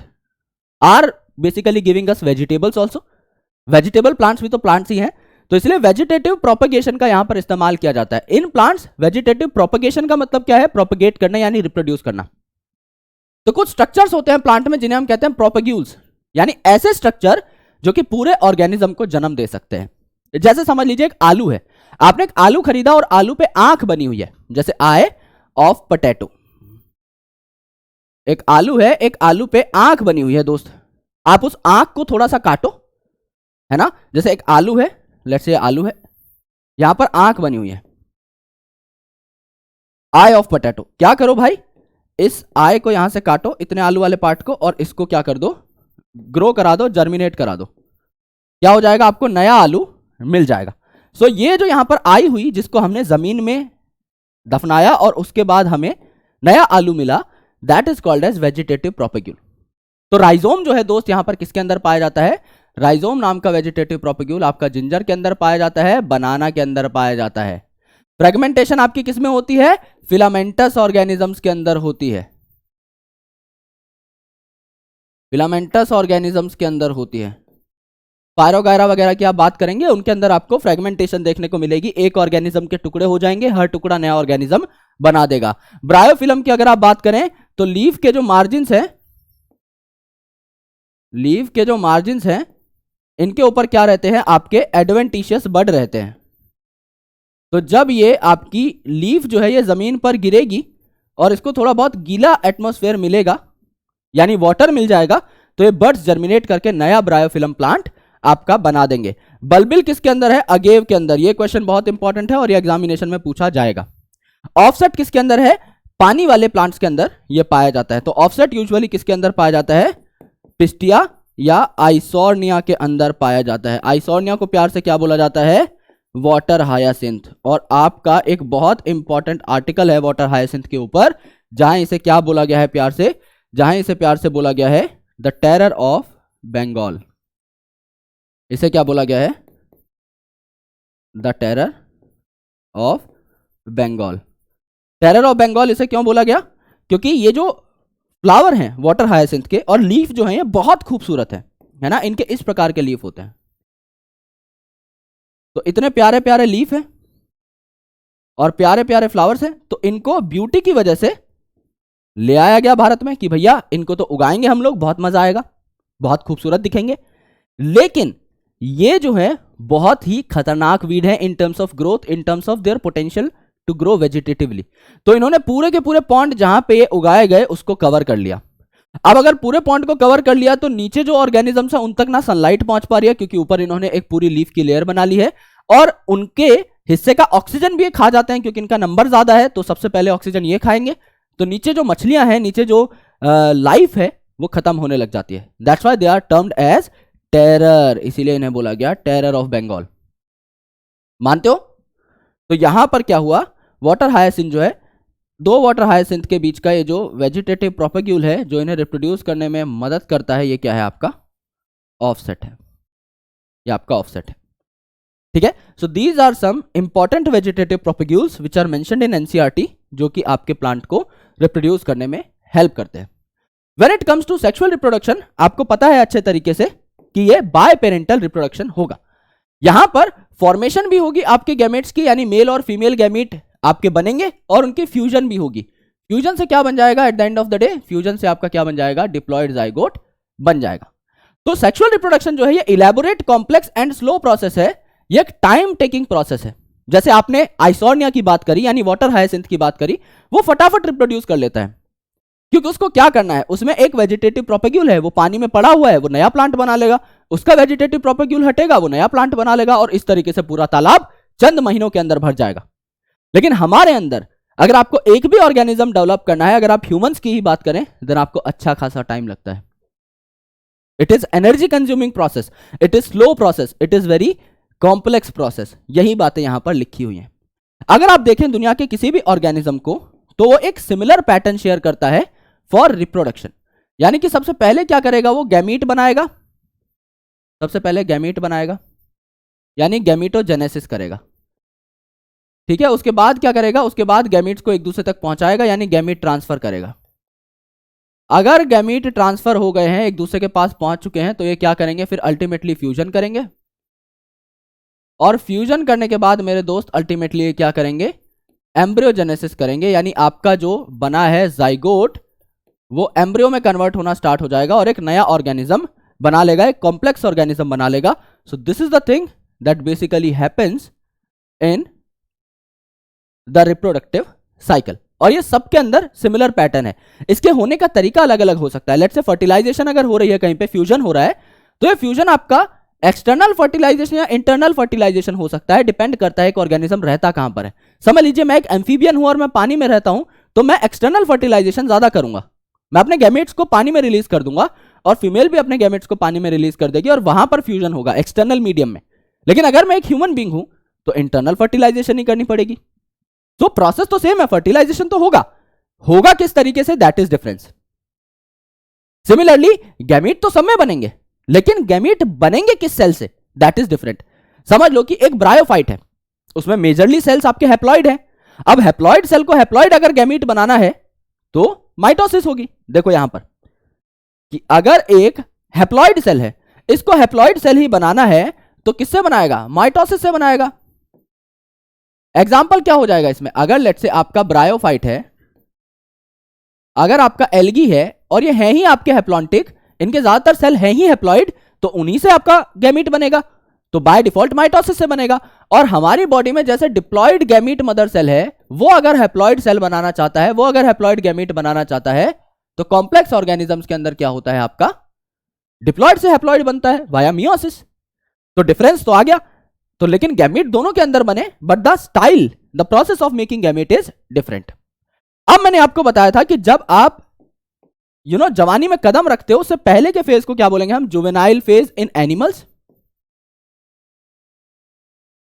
are basically giving us vegetables also. Vegetable plants भी तो प्लांट्स ही हैं, तो इसलिए वेजिटेटिव प्रोपगेशन का यहां पर इस्तेमाल किया जाता है। इन प्लांट्स वेजिटेटिव प्रोपगेशन का मतलब क्या है, प्रोपगेट करना यानी रिप्रोड्यूस करना। तो कुछ स्ट्रक्चर्स होते हैं प्लांट में जिन्हें हम कहते हैं प्रोपग्यूल्स, यानी ऐसे स्ट्रक्चर जो कि पूरे ऑर्गेनिज्म को जन्म दे सकते हैं। जैसे समझ लीजिए एक आलू है, आपने एक आलू खरीदा और आलू पे आंख बनी हुई है, जैसे आई ऑफ पोटैटो। एक आलू है, एक आलू पे आंख बनी हुई है दोस्त। आप उस आंख को थोड़ा सा काटो, है ना, जैसे एक आलू है, लेट्स से आलू है, यहां पर आंख बनी हुई है, आई ऑफ पोटैटो। क्या करो भाई, इस आई को यहां से काटो, इतने आलू वाले पार्ट को, और इसको क्या कर दो, ग्रो करा दो, जर्मिनेट करा दो। क्या हो जाएगा, आपको नया आलू मिल जाएगा। सो ये जो यहां पर आई हुई, जिसको हमने जमीन में दफनाया और उसके बाद हमें नया आलू मिला, that is called as vegetative propagule. तो राइजोम जो है दोस्त यहां पर किसके अंदर पाया जाता है, राइजोम नाम का वेजिटेटिव प्रोपेग्यूल आपका जिंजर के अंदर पाया जाता है, बनाना के अंदर पाया जाता है। फ्रेगमेंटेशन आपकी किसमें होती है, फिलामेंटस ऑर्गेनिजम्स के अंदर होती है, फिलामेंटस ऑर्गेनिजम्स के अंदर होती है। पायरोगायरा वगैरह की आप बात करेंगे, उनके अंदर आपको फ्रेगमेंटेशन देखने को मिलेगी, एक ऑर्गेनिज्म के टुकड़े हो जाएंगे, हर टुकड़ा नया ऑर्गेनिज्म बना देगा। ब्रायोफिल्म की अगर आप बात करें तो लीफ के जो मार्जिन्स हैं, लीफ के जो मार्जिन्स हैं, इनके ऊपर क्या रहते हैं, आपके एडवेंटिशियस बड रहते हैं। तो जब ये आपकी लीफ जो है ये जमीन पर गिरेगी और इसको थोड़ा बहुत गीला एटमॉस्फेयर मिलेगा, यानी वाटर मिल जाएगा, तो ये बड्स जर्मिनेट करके नया ब्रायोफिल्म प्लांट आपका बना देंगे। बल्बिल किसके अंदर है, अगेव के अंदर। ये क्वेश्चन बहुत इंपॉर्टेंट है और ये एग्जामिनेशन में पूछा जाएगा। ऑफसेट किसके अंदर है, पानी वाले प्लांट्स के अंदर ये पाया जाता है। तो ऑफसेट यूजुअली किसके अंदर पाया जाता है, पिस्टिया या आइसोर्निया के अंदर पाया जाता है। आइसोर्निया को प्यार से क्या बोला जाता है, वाटर हायासिंथ। और आपका एक बहुत इंपॉर्टेंट आर्टिकल है वाटर हायासिंथ के ऊपर, जहां इसे क्या बोला गया है प्यार से, जहां इसे प्यार से बोला गया है द टेरर ऑफ बंगाल। इसे क्या बोला गया है, the terror of Bengal. Terror of Bengal इसे क्यों बोला गया, क्योंकि ये जो फ्लावर हैं वाटर हायासिंथ के और लीफ जो हैं ये बहुत खूबसूरत है ना, इनके इस प्रकार के लीफ होते हैं। तो इतने प्यारे प्यारे लीफ हैं और प्यारे प्यारे फ्लावर्स हैं, तो इनको ब्यूटी की वजह से ले आया गया भारत में कि भैया इनको तो उगाएंगे हम लोग, बहुत मजा आएगा, बहुत खूबसूरत दिखेंगे। लेकिन ये जो है बहुत ही खतरनाक वीड है in terms of growth, in terms of their potential to grow vegetatively. तो इन्होंने पूरे के पूरे पॉन्ड जहां पे ये उगाए गए उसको कवर कर लिया। अब अगर पूरे पॉन्ड को कवर कर लिया तो नीचे जो ऑर्गेनिजम्स है उन तक ना सनलाइट पहुंच पा रही है, क्योंकि ऊपर इन्होंने एक पूरी लीफ की लेयर बना ली है, और उनके हिस्से का ऑक्सीजन भी ये खा जाते हैं, क्योंकि इनका नंबर ज्यादा है तो सबसे पहले ऑक्सीजन ये खाएंगे। तो नीचे जो मछलियां हैं, नीचे जो लाइफ है वो खत्म होने लग जाती है। That's why they are termed as terror, इसीलिए इन्हें बोला गया टेरर ऑफ बंगाल। मानते हो? तो यहां पर क्या हुआ, वाटर हायासिंथ जो है, दो वाटर हायासिंथ के बीच का ये जो वेजिटेटिव प्रोपेग्यूल है जो इन्हें रिप्रोड्यूस करने में मदद करता है, ये क्या है आपका ऑफसेट है, ये आपका ऑफसेट है। ठीक है, so these are some important vegetative propagules which are mentioned in NCERT, जो कि आपके प्लांट को रिप्रोड्यूस करने में हेल्प करते हैं। When it comes to sexual reproduction, आपको पता है अच्छे तरीके से कि ये बाय पेरेंटल रिप्रोडक्शन होगा। यहां पर फॉर्मेशन भी होगी आपके गैमेट्स की, यानी मेल और फीमेल गैमेट आपके बनेंगे और उनकी फ्यूजन भी होगी। फ्यूजन से क्या बन जाएगा at the end of the day, fusion से आपका क्या बन जाएगा, डिप्लॉयड जाइगोट बन जाएगा। तो सेक्सुअल रिप्रोडक्शन जो है ये elaborate, complex and slow process है, ये एक टाइम टेकिंग प्रोसेस है। जैसे आपने आइसोर्निया की बात करी, यानी वाटर हायासिंथ की बात करी, वो फटाफट रिप्रोड्यूस कर लेता है, क्योंकि उसको क्या करना है, उसमें एक वेजिटेटिव प्रोपेग्यूल है, वो पानी में पड़ा हुआ है, वो नया प्लांट बना लेगा, उसका वेजिटेटिव प्रोपेग्यूल हटेगा, वो नया प्लांट बना लेगा, और इस तरीके से पूरा तालाब चंद महीनों के अंदर भर जाएगा। लेकिन हमारे अंदर अगर आपको एक भी ऑर्गेनिज्म डेवलप करना है, अगर आप ह्यूमंस की ही बात करें, देन आपको अच्छा खासा टाइम लगता है। It is energy consuming process, it is slow process, it is very complex process. यही बातें यहां पर लिखी हुई हैं। अगर आप देखें दुनिया के किसी भी ऑर्गेनिज्म को, तो वो एक सिमिलर पैटर्न शेयर करता है फॉर रिप्रोडक्शन। यानी कि सबसे पहले क्या करेगा, वो गैमीट बनाएगा, सबसे पहले गैमीट बनाएगा, यानी गैमीटोजेनेसिस करेगा। ठीक है, उसके बाद क्या करेगा, उसके बाद गैमीट्स को एक दूसरे तक पहुंचाएगा, यानी गैमीट ट्रांसफर करेगा। अगर गैमीट ट्रांसफर हो गए हैं, एक दूसरे के पास पहुंच चुके हैं, तो ये क्या करेंगे, फिर अल्टीमेटली फ्यूजन करेंगे, और फ्यूजन करने के बाद मेरे दोस्त अल्टीमेटली ये क्या करेंगे, एम्ब्रियोजेनेसिस करेंगे, यानी आपका जो बना है जाइगोट वो एम्ब्रियो में कन्वर्ट होना स्टार्ट हो जाएगा और एक नया ऑर्गेनिज्म बना लेगा, एक कॉम्प्लेक्स ऑर्गेनिज्म बना लेगा। So this is the thing that basically happens in the reproductive cycle. और ये सबके अंदर सिमिलर पैटर्न है। इसके होने का तरीका अलग अलग हो सकता है। लेट्स से फर्टिलाइजेशन अगर हो रही है, कहीं पे फ्यूजन हो रहा है, तो ये फ्यूजन आपका एक्सटर्नल फर्टिलाइजेशन या इंटरनल फर्टिलाइजेशन हो सकता है, डिपेंड करता है कि ऑर्गेनिज्म रहता कहां पर है। समझ लीजिए मैं एक एम्फीबियन हूं और मैं पानी में रहता हूं, तो मैं एक्सटर्नल फर्टिलाइजेशन ज्यादा करूंगा। मैं अपने गैमेट्स को पानी में रिलीज कर दूंगा और फीमेल भी अपने गैमेट्स को पानी में रिलीज कर देगी और वहां पर फ्यूजन होगा एक्सटर्नल मीडियम में। लेकिन अगर मैं एक ह्यूमन बींग हूं तो इंटरनल फर्टिलाइजेशन ही करनी पड़ेगी। तो प्रोसेस तो सेम है, फर्टिलाइजेशन तो होगा, होगा किस तरीके से, that is difference. Similarly gamete तो सब में बनेंगे, लेकिन गैमीट बनेंगे किस सेल से, दैट इज डिफरेंट। समझ लो कि एक ब्रायोफाइट है, उसमें मेजरली सेल्स आपके हैप्लॉइड है। अब हैप्लॉइड सेल को हैप्लॉइड अगर गैमीट बनाना है तो माइटोसिस होगी। देखो यहां पर कि अगर एक हैप्लॉइड सेल है, इसको हैप्लॉइड सेल ही बनाना है तो किससे बनाएगा, माइटोसिस से बनाएगा। एग्जाम्पल क्या हो जाएगा इसमें, अगर लेट से आपका ब्रायोफाइट है, अगर आपका एल्गी है और ये है ही आपके हैप्लॉन्टिक, इनके ज्यादातर सेल है ही हैप्लॉइड, तो उन्हीं से आपका गैमीट बनेगा, तो बाय डिफॉल्ट माइटोसिस से बनेगा। और हमारी बॉडी में जैसे डिप्लॉइड गैमीट मदर सेल है, वो अगर हैप्लॉइड सेल बनाना चाहता है, वो अगर हैप्लॉइड गैमीट बनाना चाहता है, तो कॉम्प्लेक्स ऑर्गेनिजम्स के अंदर क्या होता है, आपका डिप्लॉइड से हैप्लॉइड बनता है वाया मियोसिस। तो डिफरेंस तो आ गया। तो लेकिन गैमीट दोनों के अंदर बने, but the style, the process of making gamete is different. अब मैंने आपको बताया था कि जब आप जवानी में कदम रखते हो, उससे पहले के फेज को क्या बोलेंगे हम, जुवेनाइल फेज इन एनिमल्स,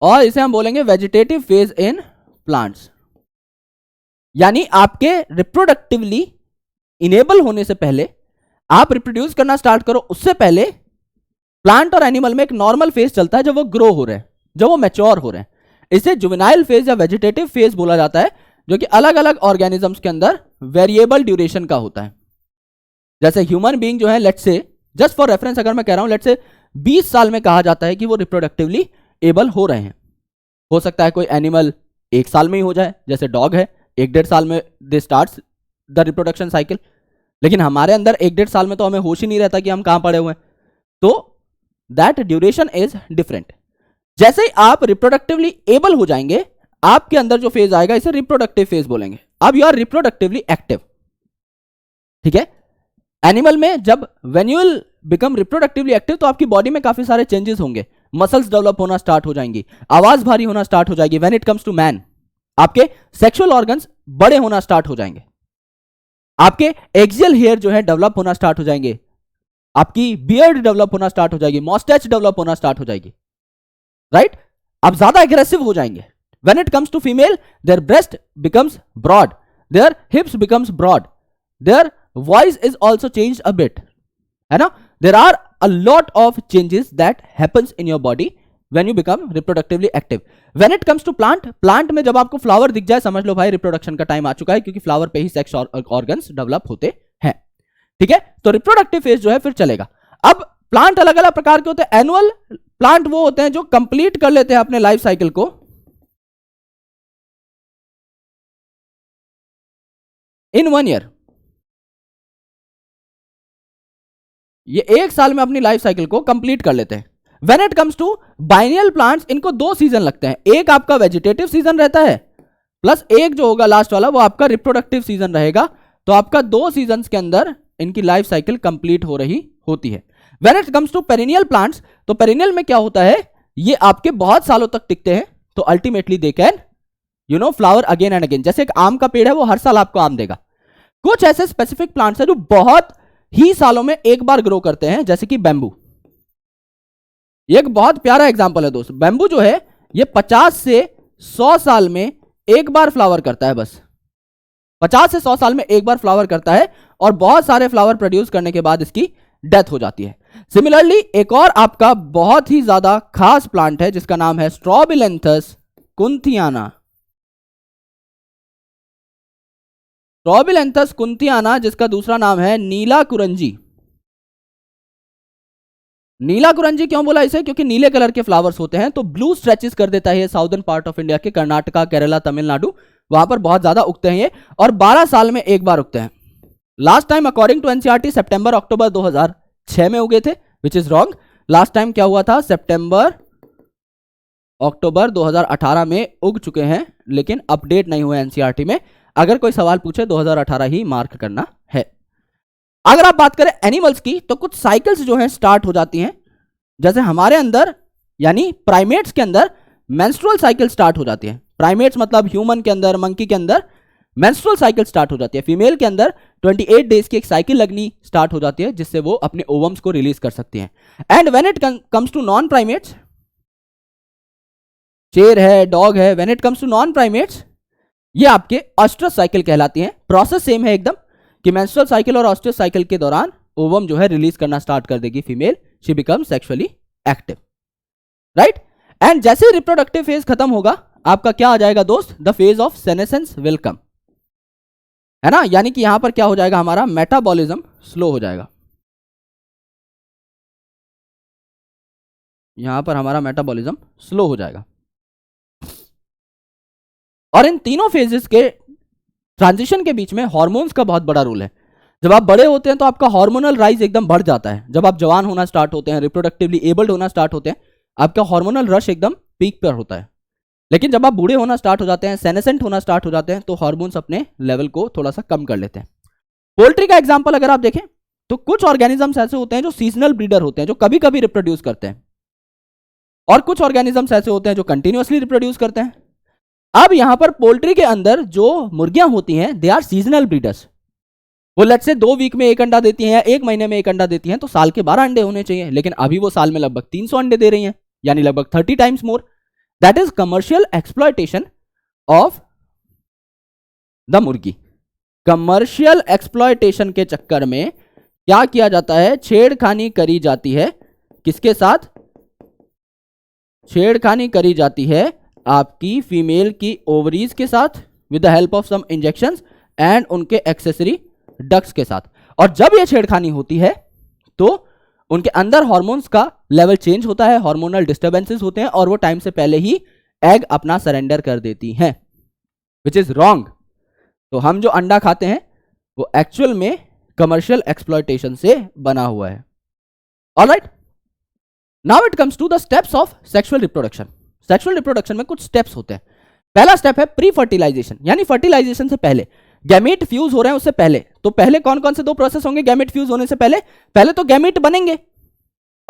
और इसे हम बोलेंगे वेजिटेटिव फेज इन प्लांट्स। यानी आपके रिप्रोडक्टिवली इनेबल होने से पहले, आप रिप्रोड्यूस करना स्टार्ट करो उससे पहले, प्लांट और एनिमल में एक नॉर्मल फेज चलता है जब वो ग्रो हो रहे हैं, जब वो मैच्योर हो रहे हैं। इसे जुवेनाइल फेज या वेजिटेटिव फेज बोला जाता है, जो कि अलग अलग ऑर्गेनिजम्स के अंदर वेरिएबल ड्यूरेशन का होता है। जैसे ह्यूमन बीइंग जो है, लेट्स से जस्ट फॉर रेफरेंस अगर मैं कह रहा हूं, लेट्स से 20 साल में कहा जाता है कि वो रिप्रोडक्टिवली एबल हो रहे हैं। हो सकता है कोई एनिमल 1 साल में ही हो जाए, जैसे डॉग है 1-1.5 साल में दे स्टार्ट्स द रिप्रोडक्शन साइकिल। लेकिन हमारे अंदर 1-1.5 साल में तो हमें होश ही नहीं रहता कि हम कहां पड़े हुए हैं। तो दैट ड्यूरेशन इज डिफरेंट। जैसे ही आप रिप्रोडक्टिवली एबल हो जाएंगे, आपके अंदर जो फेज आएगा, इसे रिप्रोडक्टिव फेज बोलेंगे। अब यू आर रिप्रोडक्टिवली एक्टिव, ठीक है। एनिमल में जब when you will become reproductively active, तो आपकी बॉडी में काफी सारे चेंजेस होंगे, मसल्स डेवलप होना स्टार्ट हो जाएंगी, आवाज भारी होना स्टार्ट हो जाएगी। When it comes to man, आपके सेक्सुअल ऑर्गन्स बड़े होना स्टार्ट हो जाएंगे, आपके एक्सियल हेयर जो है डेवलप होना स्टार्ट हो जाएंगे, आपकी बियर्ड डेवलप होना स्टार्ट हो जाएगी, मॉस्टैच डेवलप होना स्टार्ट हो जाएगी, राइट। आप ज्यादा एग्रेसिव हो जाएंगे। When it comes to female, their breast becomes broad, their hips becomes broad, their voice is also change a bit, है ना। There are a lot of changes that happens in your body when you become reproductively active. When it comes to plant, plant में जब आपको flower दिख जाए, समझ लो भाई reproduction का टाइम आ चुका है, क्योंकि फ्लावर पे ही सेक्स ऑर्गन्स डेवलप होते हैं, ठीक है। तो रिप्रोडक्टिव फेज जो है फिर चलेगा। अब प्लांट अलग अलग प्रकार के होते हैं। एनुअल प्लांट वो होते हैं जो कंप्लीट कर लेते हैं अपने लाइफ साइकिल को इन 1 ईयर। ये 1 साल में अपनी लाइफ साइकिल को कंप्लीट कर लेते हैं। When it comes to biennial plants, इनको 2 सीजन लगते हैं। एक आपका वेजिटेटिव सीजन रहता है, प्लस एक जो होगा लास्ट वाला वो आपका रिप्रोडक्टिव सीजन रहेगा। तो आपका 2 सीजन के अंदर इनकी लाइफ साइकिल कंप्लीट हो रही होती है। When it comes to perennial plants, तो पेरिनियल में क्या होता है, ये आपके बहुत सालों तक टिकते हैं, तो ultimately they can flower again and again. जैसे एक आम का पेड़ है, वो हर साल आपको आम देगा। कुछ ऐसे स्पेसिफिक प्लांट्स हैं जो बहुत ही सालों में एक बार ग्रो करते हैं, जैसे कि बैम्बू। ये एक बहुत प्यारा एग्जांपल है दोस्त। बैम्बू जो है ये 50 से 100 साल में एक बार फ्लावर करता है, बस 50 से 100 साल में एक बार फ्लावर करता है, और बहुत सारे फ्लावर प्रोड्यूस करने के बाद इसकी डेथ हो जाती है। सिमिलरली एक और आपका बहुत ही ज्यादा खास प्लांट है जिसका नाम है स्ट्रॉबिलेंथस कुंथियाना। स्ट्रॉबिलेंथस कुंथियाना, जिसका दूसरा नाम है नीला कुरंजी। नीला कुरंजी क्यों बोला इसे, क्योंकि नीले कलर के फ्लावर्स होते हैं, तो ब्लू स्ट्रेचेस कर देता है ये साउदर्न पार्ट ऑफ इंडिया के, कर्नाटका, केरला, तमिलनाडु, वहां पर बहुत ज्यादा उगते हैं ये, और 12 साल में एक बार उगते हैं। Last time according to NCERT सितंबर अक्टूबर 2006 में उगे थे, which is wrong. Last time क्या हुआ था, सितंबर अक्टूबर 2018 में उग चुके हैं, लेकिन अपडेट नहीं हुए एनसीईआरटी में। अगर कोई सवाल पूछे 2018 ही मार्क करना है। अगर आप बात करें एनिमल्स की, तो कुछ साइकिल्स जो हैं स्टार्ट हो जाती हैं। जैसे हमारे अंदर यानी प्राइमेट्स के अंदर मेंस्ट्रुअल साइकिल स्टार्ट हो जाती है। प्राइमेट्स मतलब ह्यूमन के अंदर, मंकी के अंदर मेंस्ट्रुअल साइकिल स्टार्ट हो जाती है। फीमेल के अंदर 28 डेज की एक साइकिल लगनी स्टार्ट हो जाती है, जिससे वो अपने ओवम्स को रिलीज कर सकती हैं। And when it comes to non primates, शेर है, डॉग है, when it comes to non primates, ये आपके ऑस्ट्रस साइकिल कहलाती हैं। प्रोसेस सेम है एकदम कि मेंस्ट्रुअल साइकिल और ऑस्ट्रस साइकिल के दौरान ओवम जो है रिलीज करना स्टार्ट कर देगी female, she become sexually active, right. And जैसे रिप्रोडक्टिव फेज खत्म होगा, आपका क्या आ जाएगा दोस्त, the phase of senescence will come, है ना। यानी कि यहां पर क्या हो जाएगा, हमारा मेटाबॉलिज्म स्लो हो जाएगा। यहां पर हमारा मेटाबॉलिज्म स्लो हो जाएगा। और इन तीनों फेजेस के ट्रांजिशन के बीच में हार्मोन्स का बहुत बड़ा रोल है। जब आप बड़े होते हैं तो आपका हार्मोनल राइज एकदम बढ़ जाता है। जब आप जवान होना स्टार्ट होते हैं, रिप्रोडक्टिवली एबल्ड होना स्टार्ट होते हैं, आपका हार्मोनल रश एकदम पीक पर होता है। लेकिन जब आप बूढ़े होना स्टार्ट हो जाते हैं, सेनेसेंट होना स्टार्ट हो जाते हैं, तो हार्मोन्स अपने लेवल को थोड़ा सा कम कर लेते हैं। पोल्ट्री का एग्जांपल अगर आप देखें, तो कुछ ऑर्गेनिजम्स ऐसे होते हैं जो सीजनल ब्रीडर होते हैं, जो कभी कभी रिप्रोड्यूस करते हैं, और कुछ ऑर्गेनिजम्स ऐसे होते हैं जो कंटिन्यूअसली रिप्रोड्यूस करते हैं। अब यहां पर पोल्ट्री के अंदर जो मुर्गियां होती हैं, दे आर सीजनल ब्रीडर्स। वो लेट्स से 2 वीक में 1 अंडा देती हैं या 1 महीने में 1 अंडा देती हैं, तो साल के 12 अंडे होने चाहिए। लेकिन अभी वो साल में लगभग 300 अंडे दे रही हैं, यानी लगभग 30 times more. That is commercial exploitation of the मुर्गी। कमर्शियल एक्सप्लॉयटेशन के चक्कर में क्या किया जाता है, छेड़खानी करी जाती है। किसके साथ छेड़खानी करी जाती है? आपकी फीमेल की ओवरीज के साथ, with the help of some injections and उनके एक्सेसरी डक्ट्स के साथ। और जब यह छेड़खानी होती है तो उनके अंदर हार्मोन्स का लेवल चेंज होता है, हार्मोनल डिस्टर्बेंसेस होते हैं, और वो टाइम से पहले ही एग अपना सरेंडर कर देती हैं, विच इज रॉन्ग। तो हम जो अंडा खाते हैं वो एक्चुअल में कमर्शियल एक्सप्लॉयटेशन से बना हुआ है। Alright, now it comes to the steps of sexual reproduction. Sexual reproduction में कुछ स्टेप्स होते हैं। पहला स्टेप है प्री फर्टिलाइजेशन, यानी फर्टिलाइजेशन से पहले, गैमेट फ्यूज हो रहे हैं उससे पहले। तो पहले कौन कौन से 2 प्रोसेस होंगे गैमेट फ्यूज होने से पहले? पहले तो गैमेट बनेंगे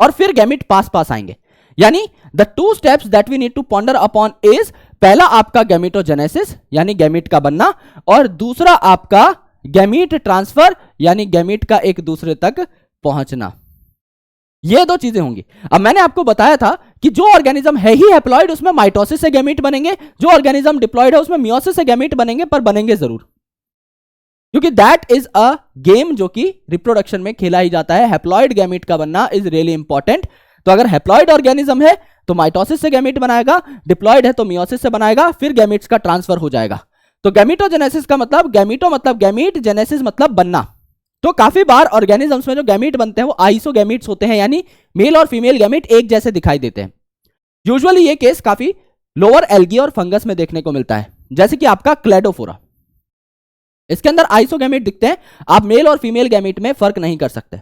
और फिर गैमेट पास आएंगे। यानी the 2 steps that we need to ponder upon is, पहला आपका गैमेटोजेनेसिस यानी गैमेट का बनना, और दूसरा आपका गैमेट ट्रांसफर यानी गैमेट का एक दूसरे तक पहुंचना। ये 2 चीजें होंगी। अब मैंने आपको बताया था कि जो ऑर्गेनिज्म है ही हैप्लॉइड, उसमें माइटोसिस से गैमेट बनेंगे, जो ऑर्गेनिज्म डिप्लॉइड है उसमें मियोसिस से गैमेट बनेंगे, पर बनेंगे जरूर, क्योंकि दैट इज अ गेम जो कि रिप्रोडक्शन में खेला ही जाता है। हैप्लॉइड गैमेट का बनना इज रियली इंपॉर्टेंट। तो अगर हैप्लॉइड ऑर्गेनिज्म है तो माइटोसिस से गैमेट बनाएगा, डिप्लॉइड है तो मियोसिस से बनाएगा, फिर गैमेट्स का ट्रांसफर हो जाएगा। तो गैमेटोजेनेसिस का मतलब, गैमेटो मतलब गैमेट, जेनेसिस मतलब बनना। तो काफी बार ऑर्गेनिजम्स में जो गैमेट बनते हैं वो आइसोगैमेट्स होते हैं, यानी मेल और फीमेल गैमेट एक जैसे दिखाई देते हैं। यूजुअली ये केस काफी लोअर एल्गी और फंगस में देखने को मिलता है, जैसे कि आपका क्लेडोफोरा। इसके अंदर आइसोगैमेट दिखते हैं, आप मेल और फीमेल गैमेट में फर्क नहीं कर सकते।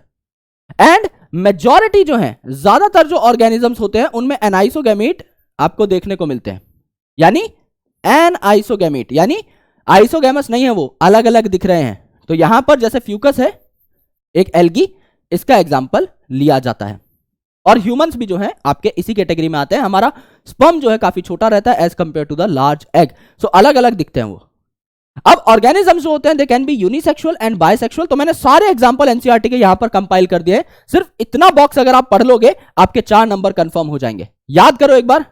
एंड मेजॉरिटी जो है, ज्यादातर जो ऑर्गेनिजम्स होते हैं उनमें एनाइसोगैमेट आपको देखने को मिलते हैं, यानी एनाइसोगैमेट, यानी आइसोगैमस नहीं है, वो अलग अलग दिख रहे हैं। तो यहां पर जैसे फ्यूकस है एक एल्गी, इसका एग्जांपल लिया जाता है। और ह्यूमंस भी जो है आपके इसी कैटेगरी में आते हैं। हमारा स्पर्म जो है काफी छोटा रहता है as compare to the large egg, so अलग अलग दिखते हैं वो। अब ऑर्गेनिजम्स जो होते हैं they can be unisexual and bisexual. तो मैंने सारे एग्जांपल एनसीईआरटी के यहां पर कंपाइल कर दिए हैं। सिर्फ इतना बॉक्स अगर आप पढ़ लोगे, आपके 4 नंबर कंफर्म हो जाएंगे। याद करो एक बार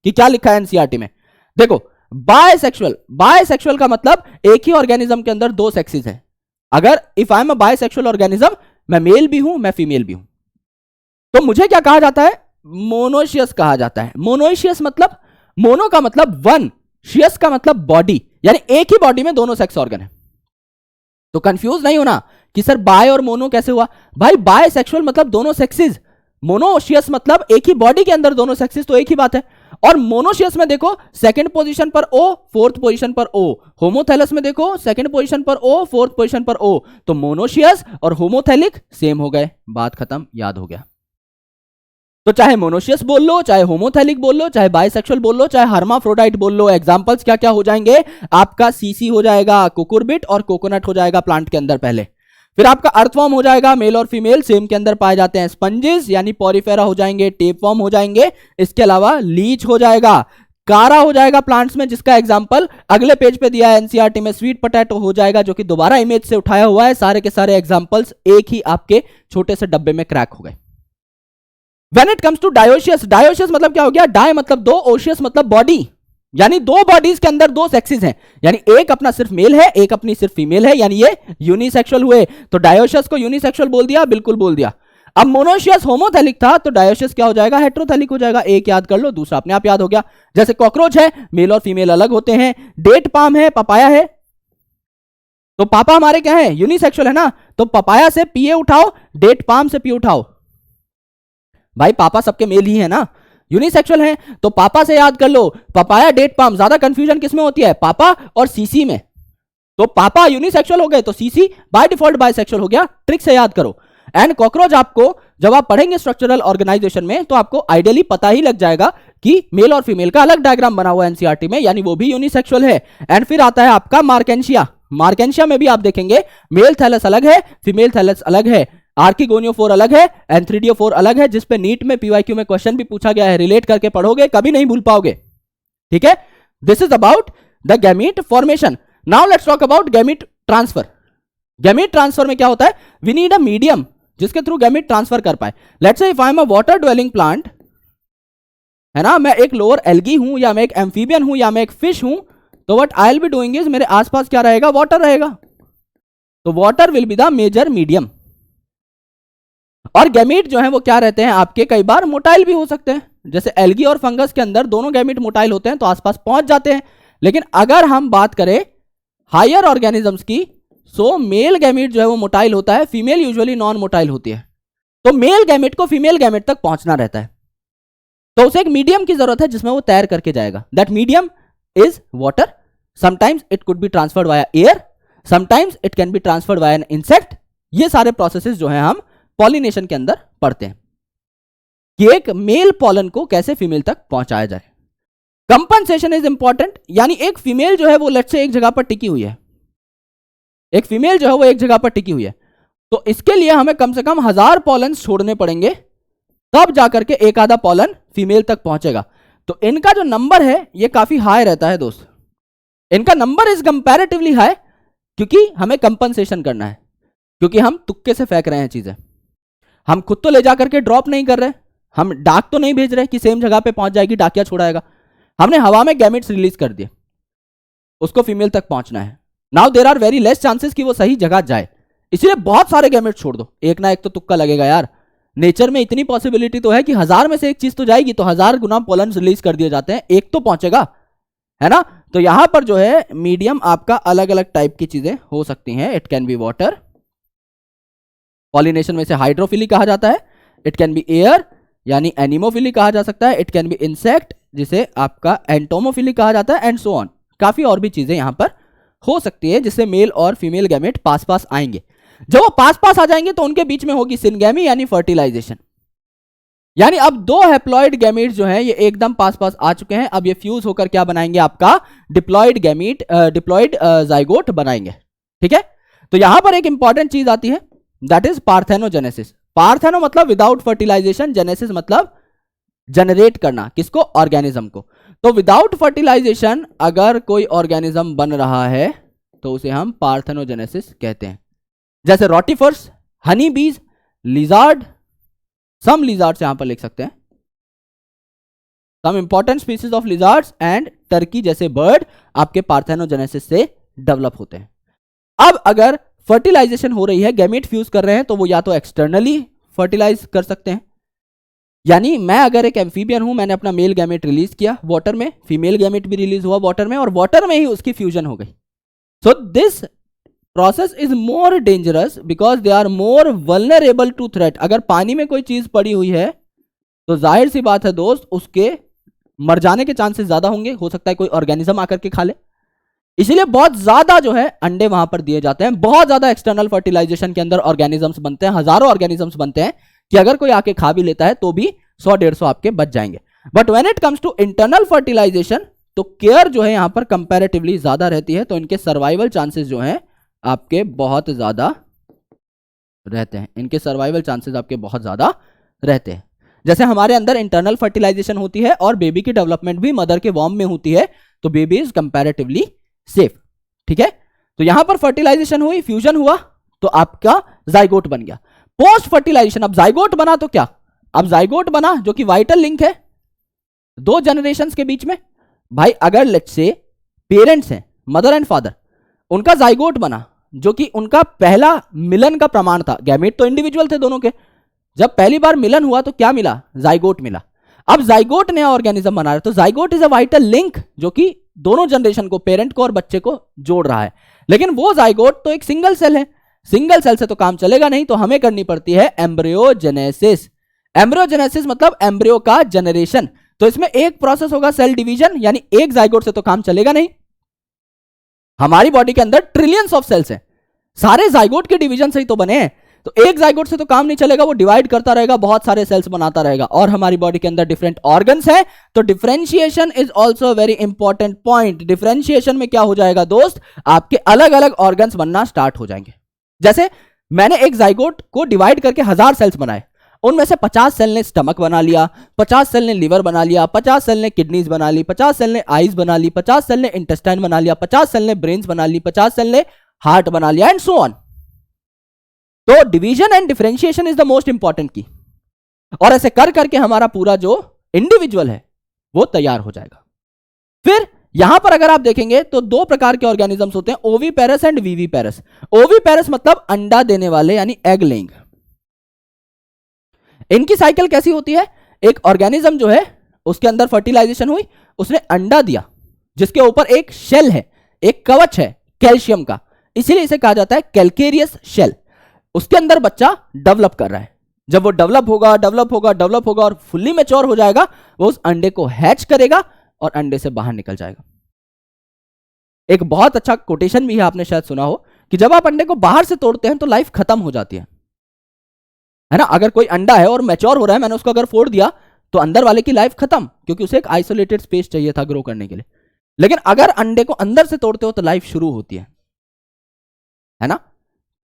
कि क्या लिखा है एनसीईआरटी में। देखो, बायसेक्सुअल, बायसेक्सुअल का मतलब एक ही ऑर्गेनिज्म के अंदर 2 सेक्सेस हैं। अगर if I am a bisexual organism, मैं मेल भी हूं, मैं फीमेल भी हूं, तो मुझे क्या कहा जाता है? मोनोशियस कहा जाता है। मोनोशियस मतलब, मोनो का मतलब 1, शियस का मतलब बॉडी, यानी एक ही बॉडी में दोनों सेक्स ऑर्गन है। तो कंफ्यूज नहीं होना कि सर बाय और मोनो कैसे हुआ। भाई बायसेक्सुअल मतलब दोनों सेक्सेस, मोनोशियस मतलब एक ही बॉडी के अंदर दोनों सेक्सेस, तो एक ही बात है। और मोनोशियस में देखो 2nd पोजीशन पर O, 4th पोजीशन पर O। होमोथैलस में देखो 2nd पोजीशन पर O, 4th पोजीशन पर O। तो मोनोशियस और होमोथैलिक सेम हो गए, बात खत्म, याद हो गया। तो चाहे मोनोशियस बोल लो, चाहे होमोथैलिक बोल लो, चाहे बाइसेक्सुअल बोल लो, चाहे हर्माफ्रोडाइट बोल लो, एग्जांपल्स क्या क्या हो जाएंगे आपका, सीसी हो जाएगा, कुकुरबिट और कोकोनट हो जाएगा प्लांट के अंदर पहले। फिर आपका अर्थवर्म हो जाएगा, मेल और फीमेल सेम के अंदर पाए जाते हैं। स्पंजेस यानी पॉरीफेरा हो जाएंगे, टेपवर्म हो जाएंगे, इसके अलावा लीच हो जाएगा, कारा हो जाएगा प्लांट्स में, जिसका एग्जांपल अगले पेज पे दिया है एनसीईआरटी में, स्वीट पोटैटो हो जाएगा, जो कि दोबारा इमेज से उठाया हुआ है। सारे के सारे एग्जांपल्स एक ही आपके छोटे से डब्बे में क्रैक हो गए। When it comes to dioecious, dioecious मतलब क्या हो गया, डाई मतलब दो, ओशियस मतलब बॉडी, यानी दो बॉडीज के अंदर दो सेक्सेस हैं, यानी एक अपना सिर्फ मेल है, एक अपनी सिर्फ फीमेल है, यानी ये यूनिसेक्सुअल हुए। तो डायोशियस को यूनिसेक्सुअल बोल दिया, बिल्कुल बोल दिया। अब मोनोशियस होमोथैलिक था, तो डायोशियस क्या हो जाएगा, हेटेरोथैलिक हो जाएगा। एक याद कर लो, दूसरा अपने आप याद हो गया। जैसे कॉकरोच है, मेल और फीमेल अलग होते हैं। डेट पाम है, पपाया है, तो पापा हमारे क्या है, यूनिसेक्सुअल है ना, तो पपाया से पीए उठाओ, डेट पाम से पी उठाओ। भाई पापा सबके मेल ही है ना, यूनिसेक्सुअल है, तो पापा से याद कर लो, पपाया डेट पाम। ज्यादा कंफ्यूजन किसमें होती है, पापा और सीसी में। तो पापा यूनिसेक्सुअल हो गए, तो सीसी बाय डिफॉल्ट बाइसेक्सुअल हो गया, ट्रिक से याद करो। एंड कॉकरोच आपको जब आप पढ़ेंगे स्ट्रक्चरल ऑर्गेनाइजेशन में, तो आपको आइडियली पता ही लग जाएगा कि मेल और फीमेल का अलग डायग्राम बना हुआ है एनसीईआरटी में, यानी वो भी यूनिसेक्सुअल है। एंड फिर आता है आपका मार्केंशिया। मार्केंशिया में भी आप देखेंगे मेल थैलस अलग है, फीमेल थैलस अलग है, आर्किगोनियोफोर अलग है, एंथ्रिडियोफोर अलग है, जिसपे नीट में पीवाईक्यू में क्वेश्चन भी पूछा गया है। रिलेट करके पढ़ोगे, कभी नहीं भूल पाओगे, ठीक है। This is about the gamete formation. Now let's talk about gamete transfer. Gamete transfer में क्या होता है, वी नीड अ मीडियम जिसके थ्रू गैमीट ट्रांसफर कर पाए। Let's say if I am a water dwelling plant, है ना, मैं एक लोअर एल्गी हूं, या मैं एक एम्फीबियन हूं, या मैं एक फिश हूं, तो what I will be doing is, मेरे आसपास क्या रहेगा, वाटर रहेगा, तो water will be the major medium. और गैमीट जो है वो क्या रहते हैं आपके, कई बार मोटाइल भी हो सकते हैं, जैसे एल्गी और फंगस के अंदर दोनों गैमीट मोटाइल होते हैं, तो आसपास पहुंच जाते हैं। लेकिन अगर हम बात करें हायर ऑर्गेनिजम्स की, सो मेल गैमीट जो है वो मोटाइल होता है, फीमेल यूजुअली नॉन मोटाइल होती है। तो मेल गैमीट को फीमेल गैमीट तक पहुंचना रहता है, तो उसे एक मीडियम की जरूरत है जिसमें वो तैर करके जाएगा। That medium is water. Sometimes it could be transferred via air, sometimes it can be transferred via an insect. ये सारे प्रोसेसेस जो है हम पॉलिनेशन के अंदर पढ़ते हैं कि एक मेल पॉलन को कैसे फीमेल तक पहुंचाया जाए। कंपनसेशन इज इंपॉर्टेंट, यानी एक फीमेल जो है वो लेट्स से एक जगह पर टिकी हुई है, एक फीमेल जो है वो एक जगह पर टिकी हुई है, तो इसके लिए हमें कम से कम 1000 पॉलन छोड़ने पड़ेंगे, तब जाकर के एक आधा पॉलन फीमेल तक पहुंचेगा। तो इनका जो नंबर है ये काफी हाई रहता है दोस्त, इनका नंबर इज कंपैरेटिवली हाई, क्योंकि हमें कंपनसेशन करना है, क्योंकि हम तुक्के से फेंक रहे हैं चीजें, हम खुद तो ले जाकर के ड्रॉप नहीं कर रहे, हम डाक तो नहीं भेज रहे कि सेम जगह पे पहुंच जाएगी, डाकिया छुड़ाएगा। हमने हवा में गैमेट्स रिलीज कर दिए, उसको फीमेल तक पहुंचना है। Now there are very less chances कि वो सही जगह जाए, इसलिए बहुत सारे गैमेट्स छोड़ दो, एक ना एक तो तुक्का लगेगा यार। नेचर में इतनी पॉसिबिलिटी तो है कि 1000 में से एक चीज तो जाएगी, तो 1000 गुना पोलन रिलीज कर दिए जाते हैं, एक तो पहुंचेगा, है ना। तो यहां पर जो है मीडियम आपका अलग अलग टाइप की चीजें हो सकती हैं। It can be water, pollination में से हाइड्रोफिली कहा जाता है, इट कैन बी एयर यानी एनिमोफिली कहा जा सकता है, इट कैन बी इंसेक्ट जिसे आपका एंटोमोफिली कहा जाता है, एंड सो ऑन। काफी और भी चीजें यहां पर हो सकती है जिससे मेल और फीमेल गैमेट पास पास आएंगे। जब वो पास पास आ जाएंगे तो उनके बीच में होगी सिनगैमी यानी फर्टिलाइजेशन, यानी अब दो हैप्लॉइड गैमीट जो हैं ये एकदम पास पास आ चुके हैं, अब ये फ्यूज होकर क्या बनाएंगे आपका डिप्लॉइड गैमीट, डिप्लॉइड जाइगोट बनाएंगे, ठीक है। तो यहां पर एक इंपॉर्टेंट चीज आती है, दैट इज पार्थेनोजेनेसिस। पार्थेनो मतलब विदाउट फर्टिलाइजेशन, जेनेसिस मतलब जनरेट करना, किसको, ऑर्गेनिज्म को। तो विदाउट फर्टिलाइजेशन अगर कोई ऑर्गेनिज्म बन रहा है तो उसे हम पार्थेनोजेनेसिस कहते हैं। जैसे रोटिफर्स, हनी बीज, लिजार्ड, सम लिजार्ड्स यहां पर लिख सकते हैं, some important species of lizards and turkey जैसे बर्ड आपके पार्थेनोजेनेसिस से डेवलप होते हैं। अब अगर फर्टिलाइजेशन हो रही है, गैमेट फ्यूज कर रहे हैं, तो वो या तो एक्सटर्नली फर्टिलाइज कर सकते हैं, यानी मैं अगर एक एम्फीबियन हूं, मैंने अपना मेल गैमेट रिलीज किया वाटर में, फीमेल गैमेट भी रिलीज हुआ वाटर में, और वाटर में ही उसकी फ्यूजन हो गई। So this process is more dangerous because they are more vulnerable to threat. अगर पानी में कोई चीज पड़ी हुई है तो जाहिर सी बात है दोस्त, उसके मर जाने के चांसेस ज्यादा होंगे, हो सकता है कोई ऑर्गेनिज्म आकर के खा ले। इसीलिए बहुत ज्यादा जो है अंडे वहां पर दिए जाते हैं, बहुत ज्यादा एक्सटर्नल फर्टिलाइजेशन के अंदर ऑर्गेनिजम्स बनते हैं, हजारों ऑर्गेनिजम्स बनते हैं कि अगर कोई आके खा भी लेता है तो भी 100-150 आपके बच जाएंगे। But when it comes to internal fertilisation तो केयर जो है यहां पर कंपैरेटिवली ज्यादा रहती है, तो इनके सर्वाइवल चांसेस जो हैं आपके बहुत ज्यादा रहते हैं, इनके सर्वाइवल चांसेस आपके बहुत ज्यादा रहते हैं। जैसे हमारे अंदर इंटरनल फर्टिलाइजेशन होती है और बेबी की डेवलपमेंट भी मदर के वॉर्म में होती है, तो बेबी इज कंपैरेटिवली सेफ। ठीक है, तो यहां पर फर्टिलाइजेशन हुई, फ्यूजन हुआ, तो आपका जाइगोट बन गया। पोस्ट फर्टिलाइजेशन, अब जाइगोट बना तो क्या, अब जाइगोट बना जो कि वाइटल लिंक है दो जनरेशंस के बीच में। भाई अगर लेट्स से पेरेंट्स हैं, मदर एंड फादर, उनका जाइगोट बना जो कि उनका पहला मिलन का प्रमाण था, गैमेट तो इंडिविजुअल थे दोनों के, जब पहली बार मिलन हुआ तो क्या मिला, जाइगोट मिला। अब जाइगोट नया ऑर्गेनिज्म बना रहा है, तो zygote is a vital link जो कि दोनों जनरेशन को, पेरेंट को और बच्चे को जोड़ रहा है। लेकिन वो जाइगोट तो एक सिंगल सेल है, सिंगल सेल से तो काम चलेगा नहीं, तो हमें करनी पड़ती है एम्ब्रियोजेनेसिस। एम्ब्रियोजेनेसिस मतलब एम्ब्रियो का जनरेशन। तो इसमें एक प्रोसेस होगा सेल डिवीजन, यानी एक जाइगोट से तो काम चलेगा नहीं। हमारी बॉडी के अंदर ट्रिलियंस ऑफ सेल्स हैं, सारे जाइगोट के डिवीजन से ही तो बने हैं, तो एक जाइगोट से तो काम नहीं चलेगा, वो डिवाइड करता रहेगा, बहुत सारे सेल्स बनाता रहेगा। और हमारी बॉडी के अंदर डिफरेंट ऑर्गन्स हैं, तो differentiation is also very important point. Differentiation में क्या हो जाएगा दोस्त, आपके अलग अलग ऑर्गन्स बनना स्टार्ट हो जाएंगे। जैसे मैंने एक जाइगोट को डिवाइड करके 1000 सेल्स बनाए, उनमें से 50 सेल ने स्टमक बना लिया, 50 सेल ने लिवर बना लिया, 50 सेल ने किडनीज बना ली, 50 सेल ने आईज बना ली, 50 सेल ने इंटेस्टाइन बना लिया, 50 सेल ने ब्रेन्स बना ली, 50 सेल ने हार्ट बना लिया, एंड सो ऑन। तो division and differentiation is the most important की, और ऐसे कर करके हमारा पूरा जो इंडिविजुअल है वो तैयार हो जाएगा। फिर यहां पर अगर आप देखेंगे तो दो प्रकार के ऑर्गेनिजम्स होते हैं, ओवीपेरस एंड वीवीपेरस। ओवीपेरस मतलब अंडा देने वाले, यानी एग लेइंग। इनकी साइकिल कैसी होती है, एक ऑर्गेनिज्म जो है उसके अंदर फर्टिलाइजेशन हुई, उसने अंडा दिया जिसके ऊपर एक शेल है, एक कवच है कैल्शियम का, इसीलिए इसे कहा जाता है कैल्केरियस शेल। उसके अंदर बच्चा डेवलप कर रहा है, जब वो डेवलप होगा डेवलप होगा डेवलप होगा और फुल्ली मैच्योर हो जाएगा, वो उस अंडे को हैच करेगा और अंडे से बाहर निकल जाएगा। एक बहुत अच्छा कोटेशन भी है, आपने शायद सुना हो कि जब आप अंडे को बाहर से तोड़ते हैं तो लाइफ खत्म हो जाती है ना। अगर कोई अंडा है और मैच्योर हो रहा है, मैंने उसको अगर फोड़ दिया तो अंदर वाले की लाइफ खत्म, क्योंकि उसे एक आइसोलेटेड स्पेस चाहिए था ग्रो करने के लिए। लेकिन अगर अंडे को अंदर से तोड़ते हो तो लाइफ शुरू होती है ना।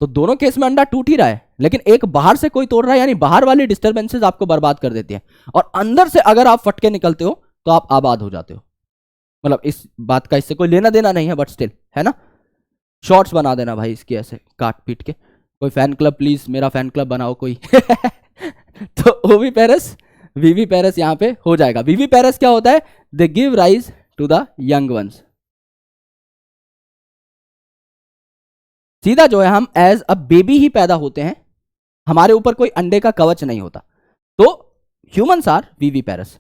तो दोनों केस में अंडा टूट ही रहा है, लेकिन एक बाहर से कोई तोड़ रहा है, यानी बाहर वाली डिस्टर्बेंसेस आपको बर्बाद कर देती है, और अंदर से अगर आप फटके निकलते हो तो आप आबाद हो जाते हो। मतलब इस बात का इससे कोई लेना देना नहीं है, बट स्टिल है ना। शॉर्ट्स बना देना भाई इसकी ऐसे काट पीट के, कोई फैन क्लब प्लीज, मेरा फैन क्लब बनाओ कोई। तो ओवीपेरस वीवीपेरस यहां पे हो जाएगा। वीवीपेरस क्या होता है, they give rise to the young ones. सीधा जो है हम एज अ बेबी ही पैदा होते हैं, हमारे ऊपर कोई अंडे का कवच नहीं होता, तो humans are viviparous.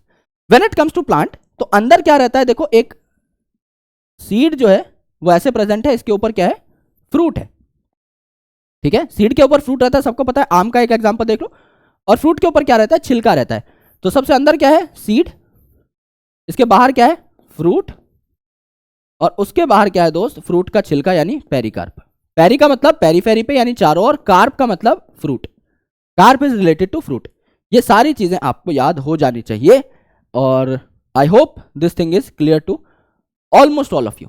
When it comes to plant, तो अंदर क्या रहता है, देखो एक सीड जो है वो ऐसे प्रेजेंट है, इसके ऊपर क्या है, फ्रूट है। ठीक है, सीड के ऊपर फ्रूट रहता है, सबको पता है, आम का एक एग्जांपल देख लो। और फ्रूट के ऊपर क्या रहता है, छिलका रहता है। तो सबसे अंदर क्या है, सीड, इसके बाहर क्या है, फ्रूट, और उसके बाहर क्या है दोस्त, फ्रूट का छिलका यानी पेरिकार्प। पेरी का मतलब पेरीफेरी पे यानी चारों ओर, कार्प का मतलब fruit, carp is related to fruit. ये सारी चीजें आपको याद हो जानी चाहिए, और I hope this thing is clear to almost all of you.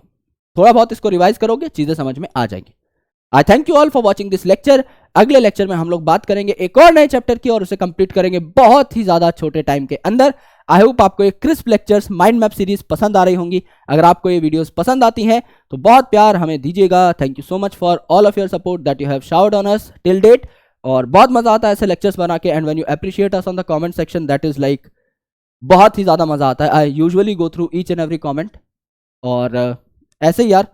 थोड़ा बहुत इसको रिवाइज करोगे चीजें समझ में आ जाएंगी। आई thank you all for watching this lecture. अगले लेक्चर में हम लोग बात करेंगे एक और नए चैप्टर की, और उसे कंप्लीट करेंगे बहुत ही ज्यादा छोटे टाइम के अंदर। आई होप आपको ये crisp lectures, mind map series पसंद आ रही होंगी। अगर आपको ये वीडियोस पसंद आती हैं तो बहुत प्यार हमें दीजिएगा। Thank you so much for all of your support that you have showered on us till date. और बहुत मजा आता है ऐसे लेक्चर्स बना के, and when you appreciate us on the comment section, that is like बहुत ही ज्यादा मजा आता है। I usually go through each and every comment, और ऐसे ही यार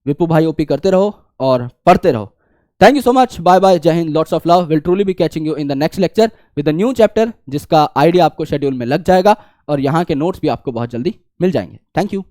विपू भाई ओपी करते रहो और पढ़ते रहो। Thank you so much. Bye bye. Jai Hind. Lots of love. We'll truly be catching you in the next lecture with a new chapter, जिसका आइडिया आपको शेड्यूल में लग जाएगा, और यहाँ के नोट्स भी आपको बहुत जल्दी मिल जाएंगे। Thank you.